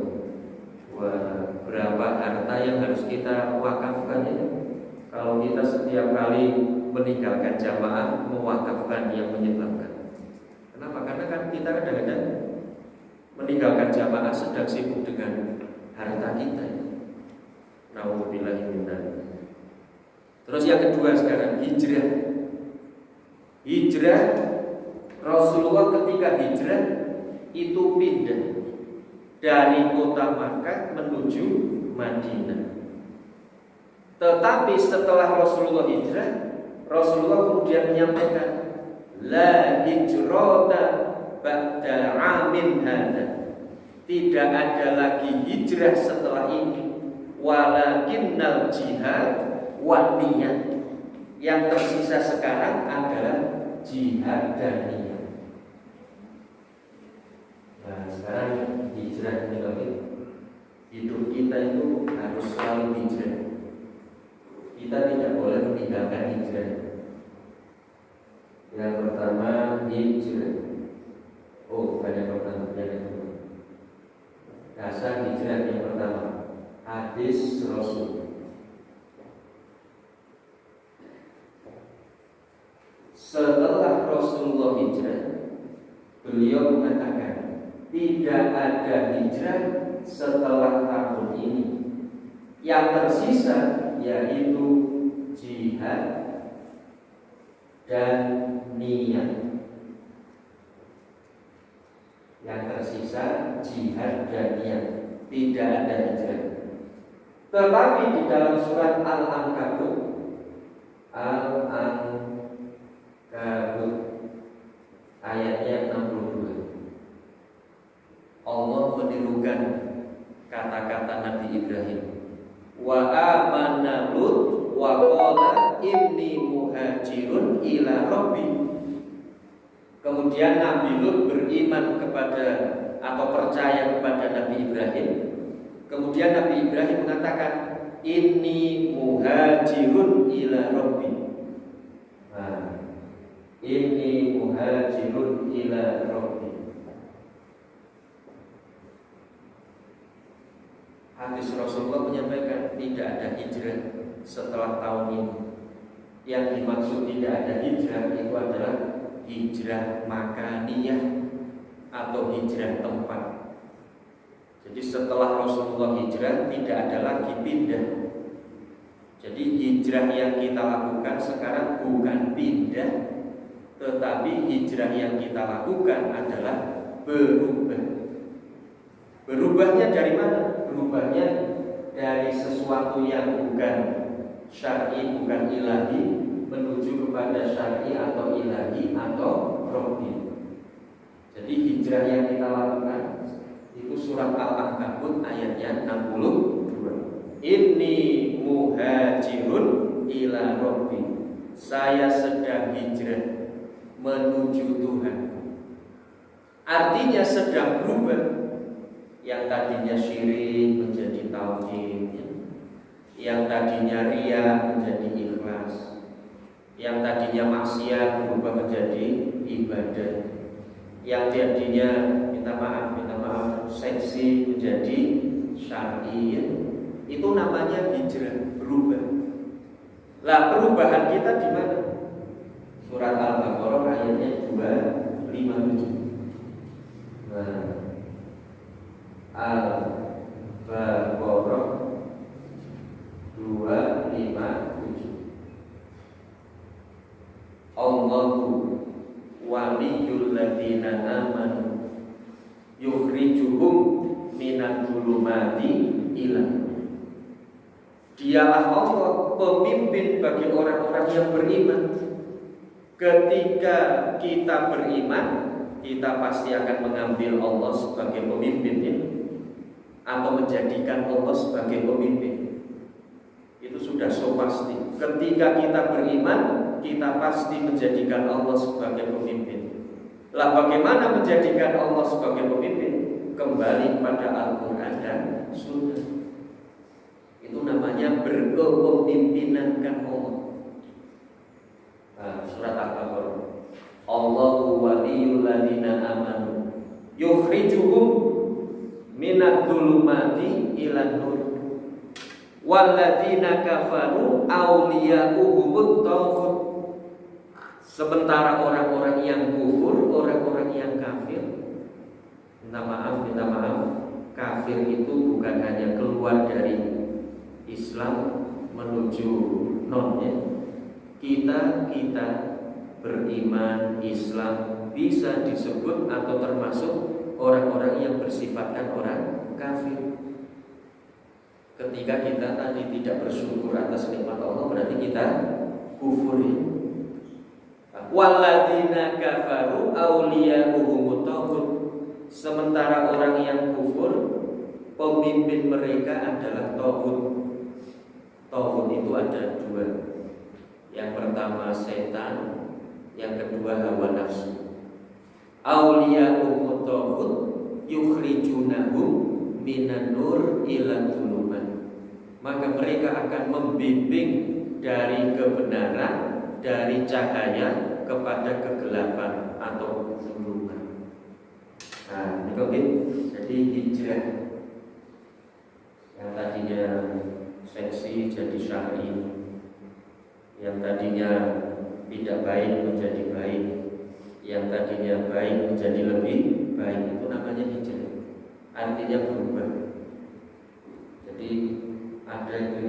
Wah, berapa harta yang harus kita wakafkan ya? Kalau kita setiap kali meninggalkan jamaah mewakafkan yang menyebabkan. Kenapa? Karena kan kita kadang-kadang meninggalkan jamaah sedang sibuk dengan harta kita. Nauzubillahi min dzalik. Terus yang kedua sekarang hijrah. Hijrah, Rasulullah ketika hijrah itu pindah dari kota Makkah menuju Madinah. Tetapi setelah Rasulullah hijrah, Rasulullah kemudian menyampaikan, "La hijrata ba'da 'amin hadza." Tidak ada lagi hijrah setelah ini, walakinnal jihad wa niyat. Yang tersisa sekarang adalah jihad dan niat. Nah, sekarang hijrah ini lagi. Hidup kita itu harus selalu hijrah. Kita tidak boleh meninggalkan hijrah. Yang pertama hijrah. Oh, bukan yang pertama, yang kedua. Dasar hijrah yang pertama, hadis Rasul. Setelah Rasulullah hijrah, beliau mengatakan tidak ada hijrah setelah tahun ini. Yang tersisa yaitu jihad dan niat. Yang tersisa tersisa jihad dan niat, tidak ada hijrah. Tetapi di dalam surat Al-Ankabut ayatnya 62, Allah menirukan kata-kata Nabi Ibrahim. Wa amana Lut wa qala inni muhajirun ila rabbi. Kemudian Nabi Lut beriman kepada atau percaya kepada Nabi Ibrahim. Kemudian Nabi Ibrahim mengatakan inni muhajirun ila rabbi. Nah, inni muhajirun ila rabbi. Hadis Rasulullah menyampaikan tidak ada hijrah setelah tahun ini. Yang dimaksud tidak ada hijrah itu adalah hijrah makaniyah atau hijrah tempat. Jadi setelah Rasulullah hijrah tidak ada lagi pindah. Jadi hijrah yang kita lakukan sekarang bukan pindah, tetapi hijrah yang kita lakukan adalah berubah. Berubahnya dari mana? Berubahnya dari sesuatu yang bukan syar'i, bukan ilahi, menuju kepada syar'i atau ilahi atau robbi. Jadi hijrah yang kita lakukan itu surat Al-Ankabut ayatnya 62. Inni muhajirun ila robbi. Saya sedang hijrah menuju Tuhan. Artinya sedang berubah. Yang tadinya syirik menjadi tauhid, yang tadinya riya menjadi ikhlas, yang tadinya maksiat berubah menjadi ibadah, yang tadinya minta maaf seksi menjadi syar'i. Itu namanya hijrah, berubah. Lah perubahan kita di mana? Surat Al-Baqarah ayatnya 257. Nah, Al-Baqarah 257. Allahu waliyul ladzina amanu yukhrijuhum minadh dhulumati ila. Dialah Allah pemimpin bagi orang-orang yang beriman. Ketika kita beriman, kita pasti akan mengambil Allah sebagai pemimpinnya atau menjadikan Allah sebagai pemimpin. Itu sudah so pasti. Ketika kita beriman, kita pasti menjadikan Allah sebagai pemimpin. Lah bagaimana menjadikan Allah sebagai pemimpin? Kembali pada Al-Quran dan Sunnah. Itu namanya berkepemimpinankan Allah. Nah, surat Al-Baqarah. Allahu waliyul ladzina amanu yukhrijuhum minadh dhulumati ilan nur walladzina kafaru awliya'uhumut taghut. Sementara orang-orang yang kufur, orang-orang yang kafir, minta maaf, kafir itu bukan hanya keluar dari Islam menuju non-nya. Kita beriman Islam bisa disebut atau termasuk orang-orang yang bersifatkan orang kafir. Ketika kita tadi tidak bersyukur atas nikmat Allah, berarti kita kufur. Walladzina kafaru awliya'uhumut taghut. Sementara orang yang kufur, pemimpin mereka adalah taghut. Taghut itu ada dua. Yang pertama setan, yang kedua hawa nafsu. Awliya'uhumut taghut yukhrijunahum minan nur ila dhulumat. Maka mereka akan membimbing dari kebenaran, dari cahaya kepada kegelapan atau dhulumat. Nah, ini jadi hijrah yang tadinya seksi jadi syar'i, yang tadinya tidak baik menjadi baik, yang tadinya baik menjadi lebih baik. Itu namanya hijrah. Artinya berubah. Jadi ada itu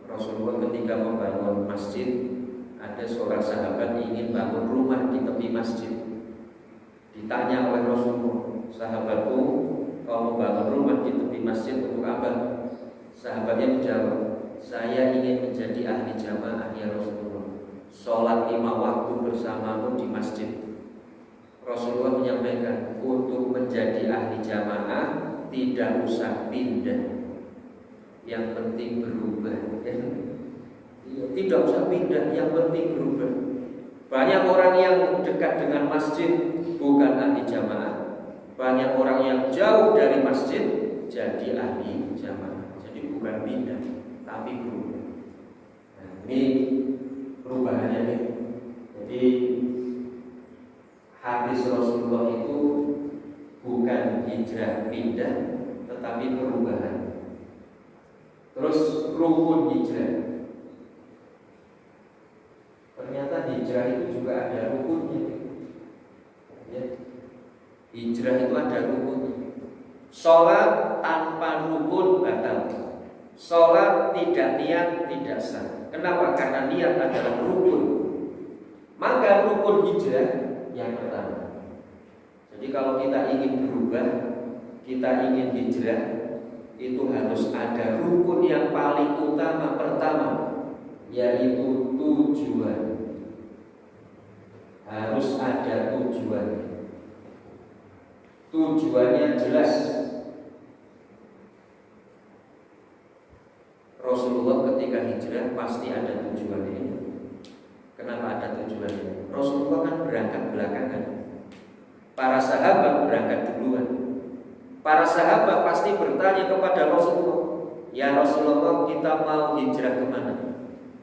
Rasulullah ketika membangun masjid, ada seorang sahabat ingin bangun rumah di tepi masjid. Ditanya oleh Rasulullah, sahabatku, kalau bangun rumah di tepi masjid untuk apa? Sahabatnya menjawab, saya ingin menjadi ahli jamaah ya Rasulullah, sholat 5 waktu bersamamu di masjid. Rasulullah menyampaikan, untuk menjadi ahli jamaah tidak usah pindah, yang penting berubah. Tidak usah pindah, yang penting berubah. Banyak orang yang dekat dengan masjid bukan ahli jamaah, banyak orang yang jauh dari masjid jadi ahli jamaah. Jadi bukan pindah, tapi berubah. Nah, ini perubahannya nih. Jadi hadis Rasulullah itu bukan hijrah pindah, tetapi perubahan. Terus rukun hijrah. Ternyata hijrah itu juga ada rukunnya. Ya. Hijrah itu ada rukunnya. Sholat tanpa rukun batal. Sholat tidak niat tidak sah. Kenapa? Karena niat adalah rukun. Maka rukun hijrah yang pertama. Jadi kalau kita ingin berubah, kita ingin hijrah, itu harus ada rukun yang paling utama pertama, yaitu tujuan. Harus ada tujuan. Tujuannya jelas. Rasulullah ketika hijrah pasti ada tujuannya. Kenapa ada tujuannya? Rasulullah kan berangkat belakangan. Para sahabat berangkat duluan. Para sahabat pasti bertanya kepada Rasulullah, ya Rasulullah, kita mau hijrah kemana?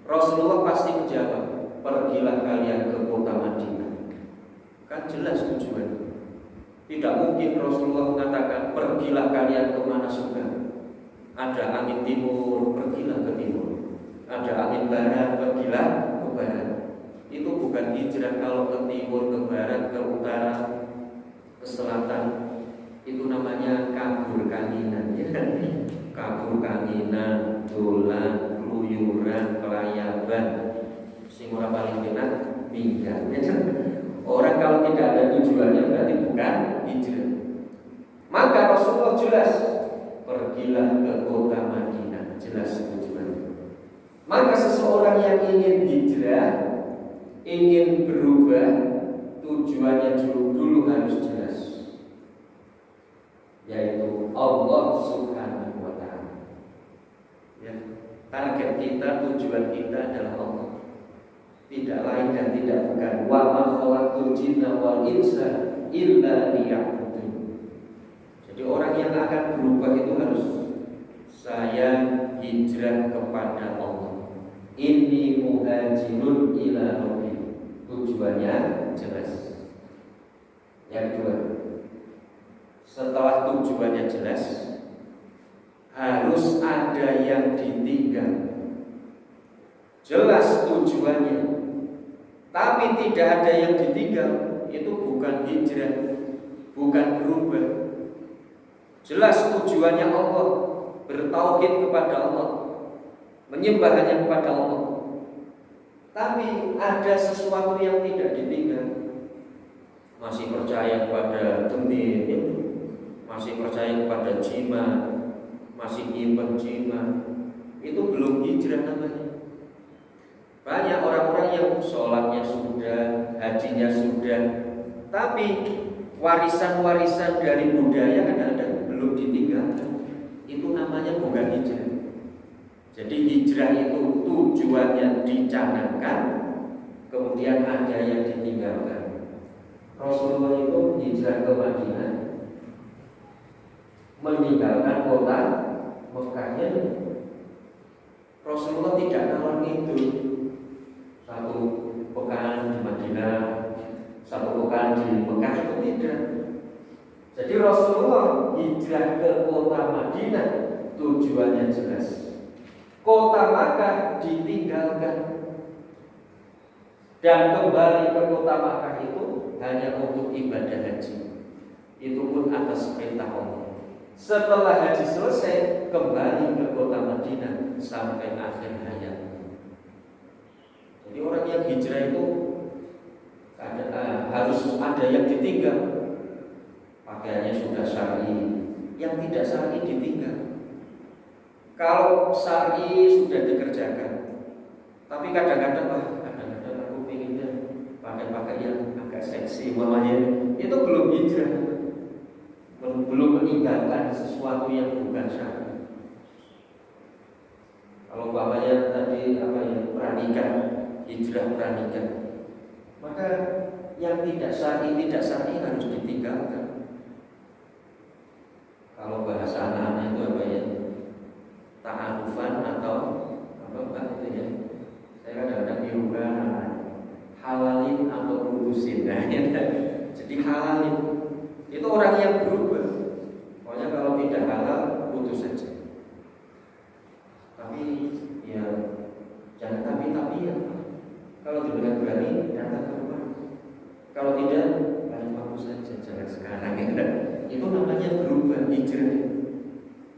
Rasulullah pasti menjawab, pergilah kalian ke kota Madinah. Kan jelas tujuannya. Tidak mungkin Rasulullah mengatakan, pergilah kalian ke mana suka. Ada angin timur, pergilah ke timur. Ada angin barat, pergilah ke barat. Itu bukan hijrah kalau ke timur, ke barat, ke utara, ke selatan. Itu namanya kabur kanginan, ya. Kabur kanginan, dolan, keluyuran, kelayaban. Sing ora paling enak minggat. Orang kalau tidak ada tujuannya berarti bukan hijrah. Maka Rasulullah jelas, pergilah ke kota Madinah, jelas tujuannya. Maka seseorang yang ingin hijrah, ingin berubah, tujuannya dulu harus jelas, yaitu Allah Subhanahu wa ta'ala. Ya, target kita, tujuan kita adalah Allah, tidak lain dan tidak bukan. Wa ma khalaqtul jinna wal insa illa liya'budun. Jadi orang yang akan berubah itu harus, saya hijrah kepada Allah. Inni muhajirun ila rabbi. Tujuannya jelas. Yang kedua, setelah tujuannya jelas, harus ada yang ditinggal. Jelas tujuannya, tapi tidak ada yang ditinggal, itu bukan hijrah, bukan berubah. Jelas tujuannya Allah, bertauhid kepada Allah, menyembah hanya kepada Allah. Tapi ada sesuatu yang tidak ditinggal. Masih percaya kepada demit, masih percaya kepada jimat, masih nyimpen jimat, itu belum hijrah namanya. Banyak orang-orang yang sholatnya sudah, hajinya sudah, tapi warisan-warisan dari budaya kadang-kadang belum ditinggalkan. Itu namanya bukan hijrah. Jadi hijrah itu tujuannya dicanangkan, kemudian ada yang ditinggalkan. Rasulullah itu hijrah ke Madinah, meninggalkan kota Mekahnya. Rasulullah tidak ngalor itu satu pekan di Madinah, satu pekan di Mekah, itu tidak. Jadi Rasulullah hijrah ke kota Madinah, tujuannya jelas. Kota Makkah ditinggalkan, dan kembali ke kota Makkah itu hanya untuk ibadah haji. Itu pun atas perintah Allah. Setelah haji selesai, kembali ke kota Madinah sampai akhir hayat. Jadi orang yang hijrah itu harus ada yang ditinggal. Pakaiannya syar'i ditinggal. Kalau syar'i sudah dikerjakan, tapi kadang-kadang aku pengennya pakai yang agak seksi, mamanya itu belum hijrah, belum meninggalkan sesuatu yang bukan syar'i. Kalau mamanya tadi peranikan, hijrah peranikan, maka yang tidak syar'i harus ditinggalkan. Kalau bahasa anak-anak itu ta'arufan atau itu ya. Saya kadang-kadang dirukan halalin atau putusin. Jadi halalin itu orang yang berubah. Pokoknya kalau tidak halal putus saja. Tapi ya jangan tapi ya. Kalau dibilang berani datang ke rumah. Kalau tidak balik waktu saja, jangan sekarang ya. Itu namanya berubah, hijrah.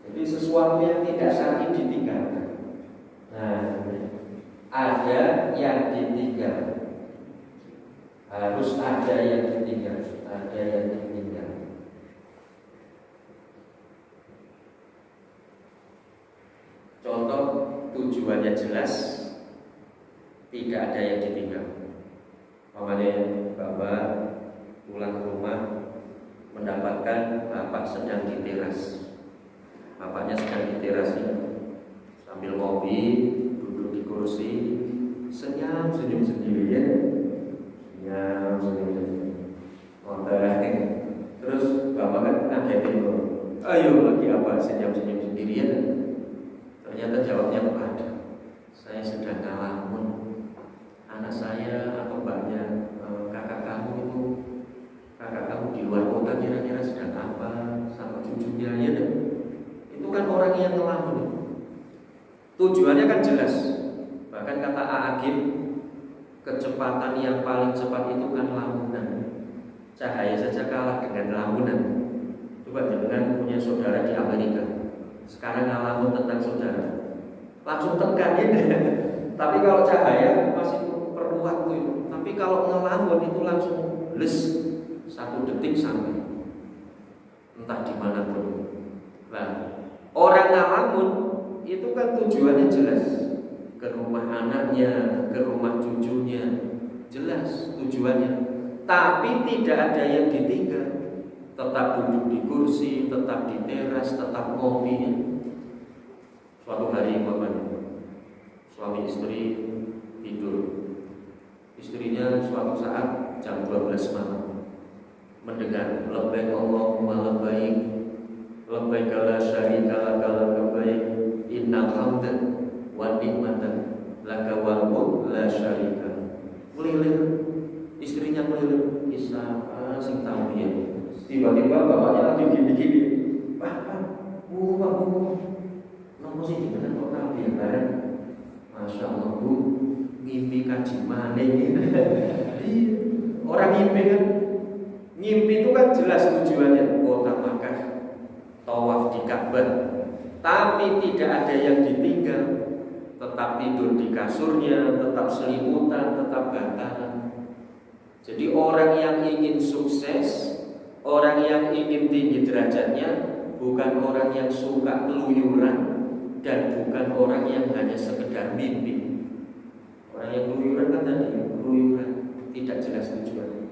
Jadi sesuatu yang tidak syar'i ditinggalkan. Nah, ada yang ditinggal. Harus ada yang ditinggal. Ada yang ditinggal. Contoh tujuannya jelas, tidak ada yang ditinggal. Makanya Bapak pulang ke rumah mendapatkan Bapak sedang di teras. Bapaknya sedang di teras sambil ngopi, duduk di kursi, senyum sendiri ya. Senyum. Terus Bapak kan ngagetin, ayo lagi apa senyum sendiri ya. Ternyata jawabnya ada. Saya sedang ngalamun. Anak saya atau mbaknya, kakak kamu di luar kota kira-kira sedang apa sama cucunya ya. Itu kan orang yang ngelamun. Tujuannya kan jelas. Bahkan kata Agim, kecepatan yang paling cepat itu kan lamunan. Cahaya saja kalah dengan lamunan. Coba jangan punya saudara di Amerika. Sekarang ngalamun tentang saudara, langsung tekan ya. Tapi kalau cahaya masih perlu waktu itu. Tapi kalau ngelamun itu langsung les 1 detik sampai. Entah di mana pun. Nah, orang ngalamun itu kan tujuannya jelas, ke rumah anaknya, ke rumah cucunya, jelas tujuannya. Tapi tidak ada yang ditinggal, tetap duduk di kursi, tetap di teras, tetap ngopi. Suatu hari suami istri tidur, istrinya suatu saat jam 12 malam mendengar labbaik Allahumma labbaik, labbaik la syarika laka labbaik, innal hamda wa ni'mata laka wal mulk la syarika. Melilir, istrinya melilir, kisah sing tahu dia. Tiba-tiba bapaknya lagi gini-gini, Pak, nopo sih gimana kok tahu dia bareng? Masya Allah Bu, ngimpi kaji mana ini? Orang ngimpi kan, ngimpi itu kan jelas tujuannya kota Makkah, tawaf di Ka'bah, tapi tidak ada yang ditinggal, tetap tidur di kasurnya, tetap selimutan, tetap bantahan. Jadi orang yang ingin sukses, orang yang ingin tinggi derajatnya, bukan orang yang suka keluyuran dan bukan orang yang hanya sekedar mimpi. Orang yang keluyuran kan tadi, keluyuran tidak jelas tujuannya.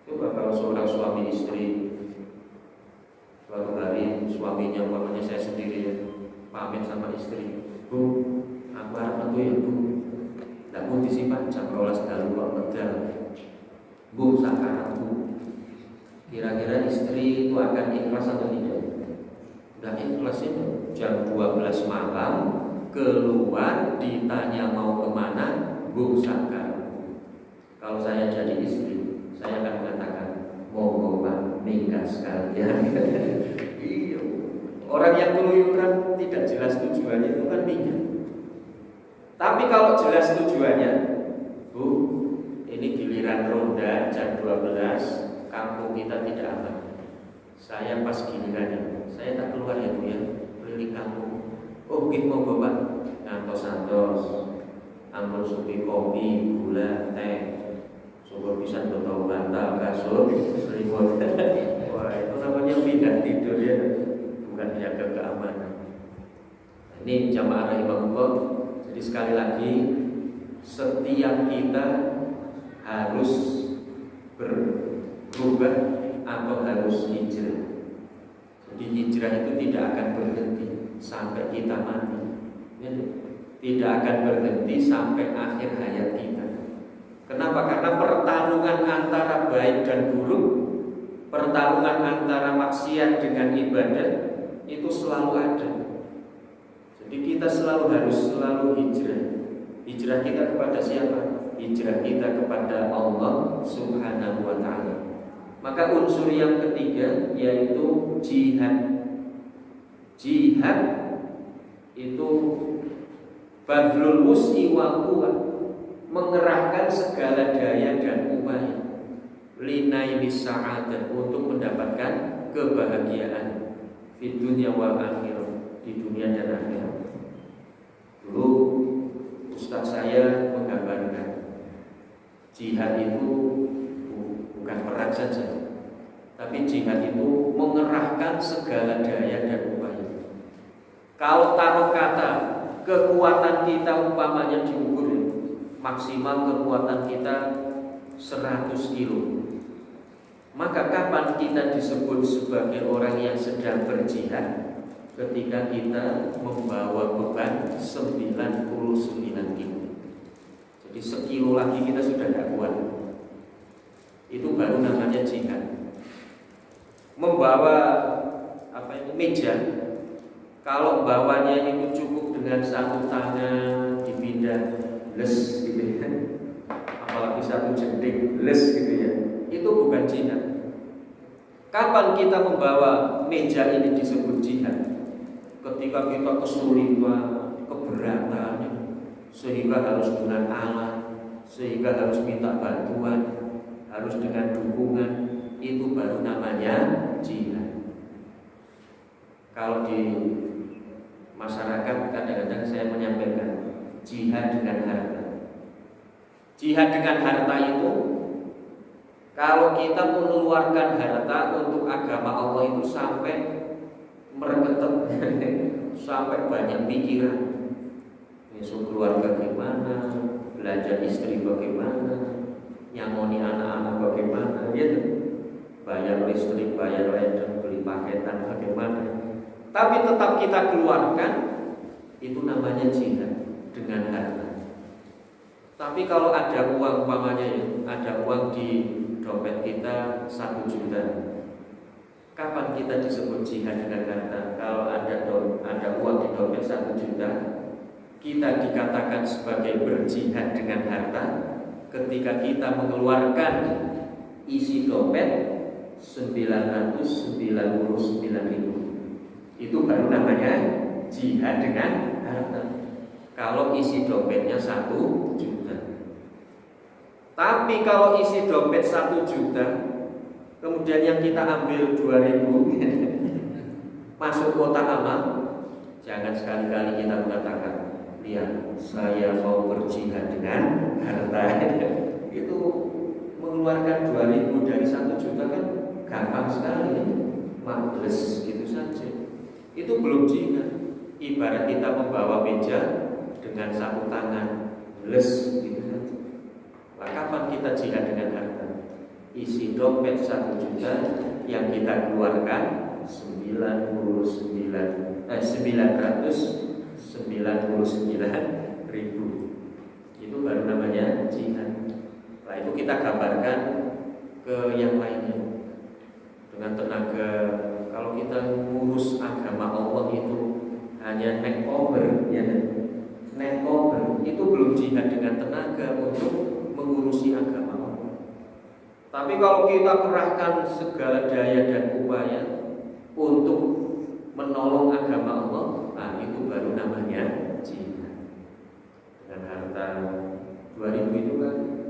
Coba kalau seorang suami istri, suatu hari suaminya, umpamanya saya sendiri ya, pamit sama istri, Bu, aku harap metu ya Bu, tidak mau disimpan jam 12 dalu kok medal. Bu, sakaratku. Kira-kira istri itu akan ikhlas atau tidak? Udah ikhlas itu. Jam 12 malam keluar ditanya mau kemana, Bu sakar. Kalau saya jadi istri, saya akan mengatakan monggo Pak, minggat sekalian. Iya. Orang yang keluyuran tidak jelas tujuannya itu kan minggat. Tapi kalau jelas tujuannya, Bu, ini giliran ronda jam 12, kampung kita tidak aman. Saya pas gilirannya, saya tak keluar ya Bu ya, keliling kampung. Oh gitu mau Bapak, ngantos-ngantos, ampun supi kopi, gula, teh, syukur bisa botol bantal, kasur, selimut. Wah itu namanya pindah tidur ya. bukan jaga keamanan. Ini jamaah rahimahullah. Jadi sekali lagi, setiap kita harus berubah atau harus hijrah. Jadi hijrah itu tidak akan berhenti sampai kita mati. Tidak akan berhenti sampai akhir hayat kita. Kenapa? Karena pertarungan antara baik dan buruk, pertarungan antara maksiat dengan ibadah itu selalu ada. Jadi kita harus selalu hijrah. Hijrah kita kepada siapa? Hijrah kita kepada Allah Subhanahu wa ta'ala. Maka unsur yang ketiga yaitu jihad. Jihad itu badlul wus'i wal quwwah, mengerahkan segala daya dan upaya linaili sa'adah, untuk mendapatkan kebahagiaan di dunia wal akhirah, di dunia dan akhirat. Dulu ustaz saya menggambarkan jihad itu bukan perang saja, tapi jihad itu mengerahkan segala daya dan upaya. Kalau taruh kata kekuatan kita umpamanya diukur, maksimal kekuatan kita 100 kilo, maka kapan kita disebut sebagai orang yang sedang berjihad? Ketika kita membawa beban 99 kilo. Jadi sekilo lagi kita sudah tidak kuat. Itu baru namanya jihad. Membawa meja, kalau bawanya itu cukup dengan satu tangan dipindah les gitu ya, apalagi satu jending les gitu ya, itu bukan jihad. Kapan kita membawa meja ini disebut jihad? Ketika kita kesulitan, keberatan, sehingga harus dengan alat, sehingga harus minta bantuan, harus dengan dukungan, itu baru namanya jihad. Kalau di masyarakat kadang-kadang saya menyampaikan jihad dengan harta. Jihad dengan harta itu, kalau kita mengeluarkan harta untuk agama Allah itu sampai mereketek, sampai banyak pikiran. Besok keluarga bagaimana, belajar istri bagaimana, nyamoni anak-anak bagaimana, gitu. Bayar listrik, bayar ledeng, beli paketan bagaimana. Tapi tetap kita keluarkan, itu namanya jihad dengan harta. Tapi kalau ada uang umpamanya ya, ada uang di dompet kita 1 juta, kapan kita disebut jihad dengan harta? Kalau ada uang di dompet 1 juta, kita dikatakan sebagai berjihad dengan harta ketika kita mengeluarkan isi dompet 999.000. Itu baru namanya jihad dengan harta. Kalau isi dompetnya 1 juta. Tapi kalau isi dompet 1 juta, kemudian yang kita ambil 2.000 masuk kotak amal, jangan sekali-kali kita mengatakan, lihat saya mau berjihad dengan harta. Itu mengeluarkan 2.000 dari 1 juta kan gampang sekali, males gitu saja. Itu belum jihad. Ibarat kita membawa meja dengan satu tangan, les gitu saja. Nah, kapan kita jihad dengan harta? Isi dompet 1 juta yang kita keluarkan 999.000. Itu baru namanya jihad. Nah, itu kita gambarkan ke yang lainnya dengan tenaga. Kalau kita ngurus agama Allah itu hanya makeover, ya, makeover itu belum jihad dengan tenaga untuk mengurusi agama Allah. Tapi kalau kita kerahkan segala daya dan upaya untuk menolong agama Allah, nah itu baru namanya jihad. Dengan harta 2.000 itu kan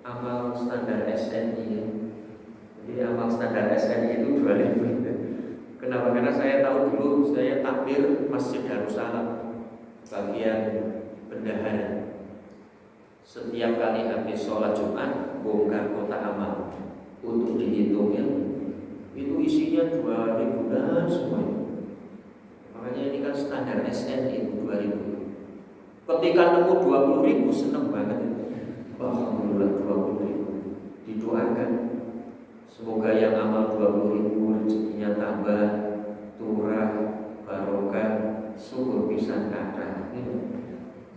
amal standar SNI ya. Jadi amal standar SNI itu 2.000. Kenapa? Karena saya tahu dulu saya takbir Masjid Darussalam bagian bendahara. Setiap kali habis sholat Jumat bongkar kotak amal untuk dihitungnya, itu isinya 2.000 semuanya. Makanya ini kan standar SNI 2000. Ketika nemu 20.000 seneng banget. Alhamdulillah 20.000. Didoakan semoga yang amal 20.000 rezekinya tambah, turah, barokah, syukur bisa kata,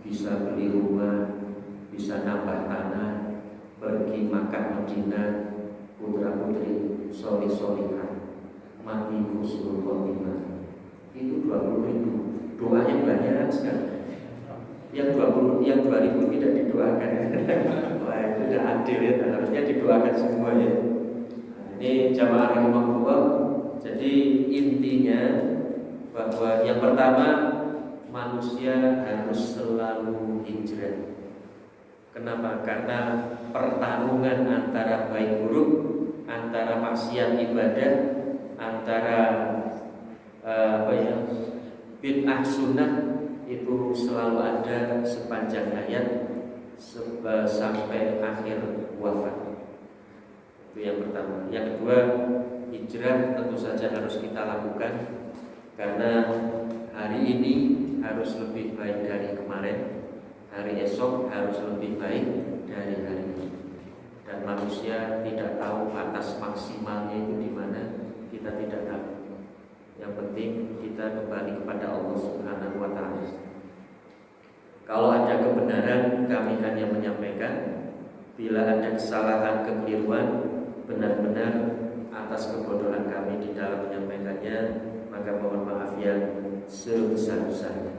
bisa beli rumah, bisa nambah tanah, pergi makan Madinah, putra putri solih-solihah, mati husnul khotimah. Itu 20.000. Doanya banyak sekali. Yang 2.000 tidak didoakan. Wah, itu tidak adil ya. Harusnya didoakan semua ya. Ini jamaah rahimahullah. Jadi intinya bahwa yang pertama, manusia harus selalu hijrah. Kenapa? Karena pertarungan antara baik buruk, antara maksiat ibadah, antara bid'ah sunnah itu selalu ada sepanjang hayat sampai akhir wafat. Itu yang pertama. Yang kedua, hijrah tentu saja harus kita lakukan karena hari ini harus lebih baik dari kemarin, hari esok harus lebih baik dari hari ini. Dan manusia tidak tahu batas maksimalnya itu di mana, kita tidak tahu. Yang penting kita kembali kepada Allah Subhanahu wa ta'ala. Kalau ada kebenaran, kami hanya menyampaikan. Bila ada kesalahan, kekeliruan, benar-benar atas kebodohan kami di dalam menyampaikannya, maka mohon maaf yang sebesar-besarnya.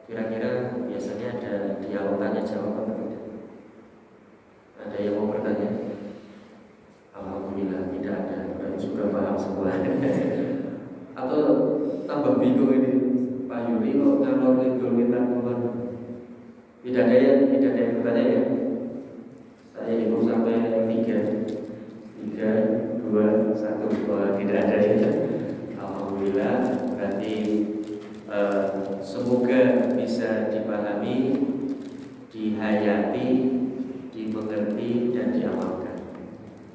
Kira-kira biasanya ada dialog tanya jawab apa tidak? Ada yang mau bertanya? Alhamdulillah tidak ada. Sudah paham semua. Atau tambah bingung ini Pak Yuli kok ngalor ngidul kita keluar. Tidak ada yang bertanya ya? Saya hitung sampai 3, 2, 1. Wah, tidak ada ya. Alhamdulillah. Berarti semoga bisa dipahami, dihayati, dimengerti dan diamalkan.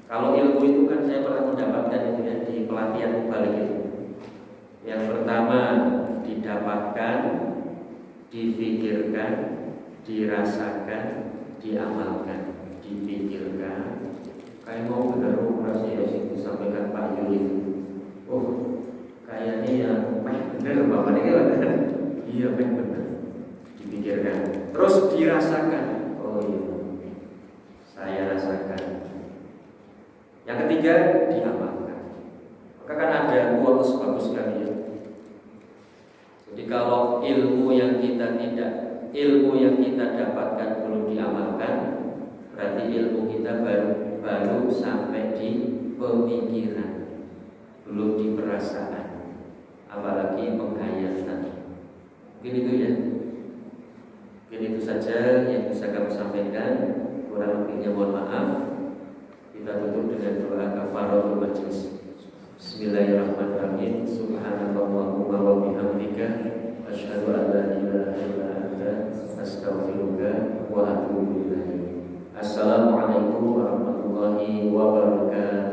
Kalau ilmu itu kan saya pernah mendapatkan itu ya di pelatihan balik itu. Yang pertama didapatkan, difikirkan, dirasakan, diamalkan. Dipikirkan, kayak mau benar operasi yang disampaikan Pak Yuli. Oh, kayaknya yang benar Bapak ini kan? Iya benar. Dipikirkan, terus dirasakan. Oh iya, saya rasakan. Yang ketiga diamalkan. Maka kan ada bagus sekali ya. Jadi kalau ilmu yang kita dapatkan belum diamalkan, berarti ilmu kita baru sampai di pemikiran, belum di perasaan, apalagi penghayatan. Mungkin itu ya. Mungkin itu saja yang bisa kami sampaikan. Kurang lebihnya mohon maaf. Kita tutup dengan doa kafaratul majlis. Bismillahirrahmanirrahim. Subhanallahumma wa bihamdika asyhadu an la ilaha illa anta astaghfiruka wa atubu ilaik. Assalamualaikum warahmatullahi wabarakatuh.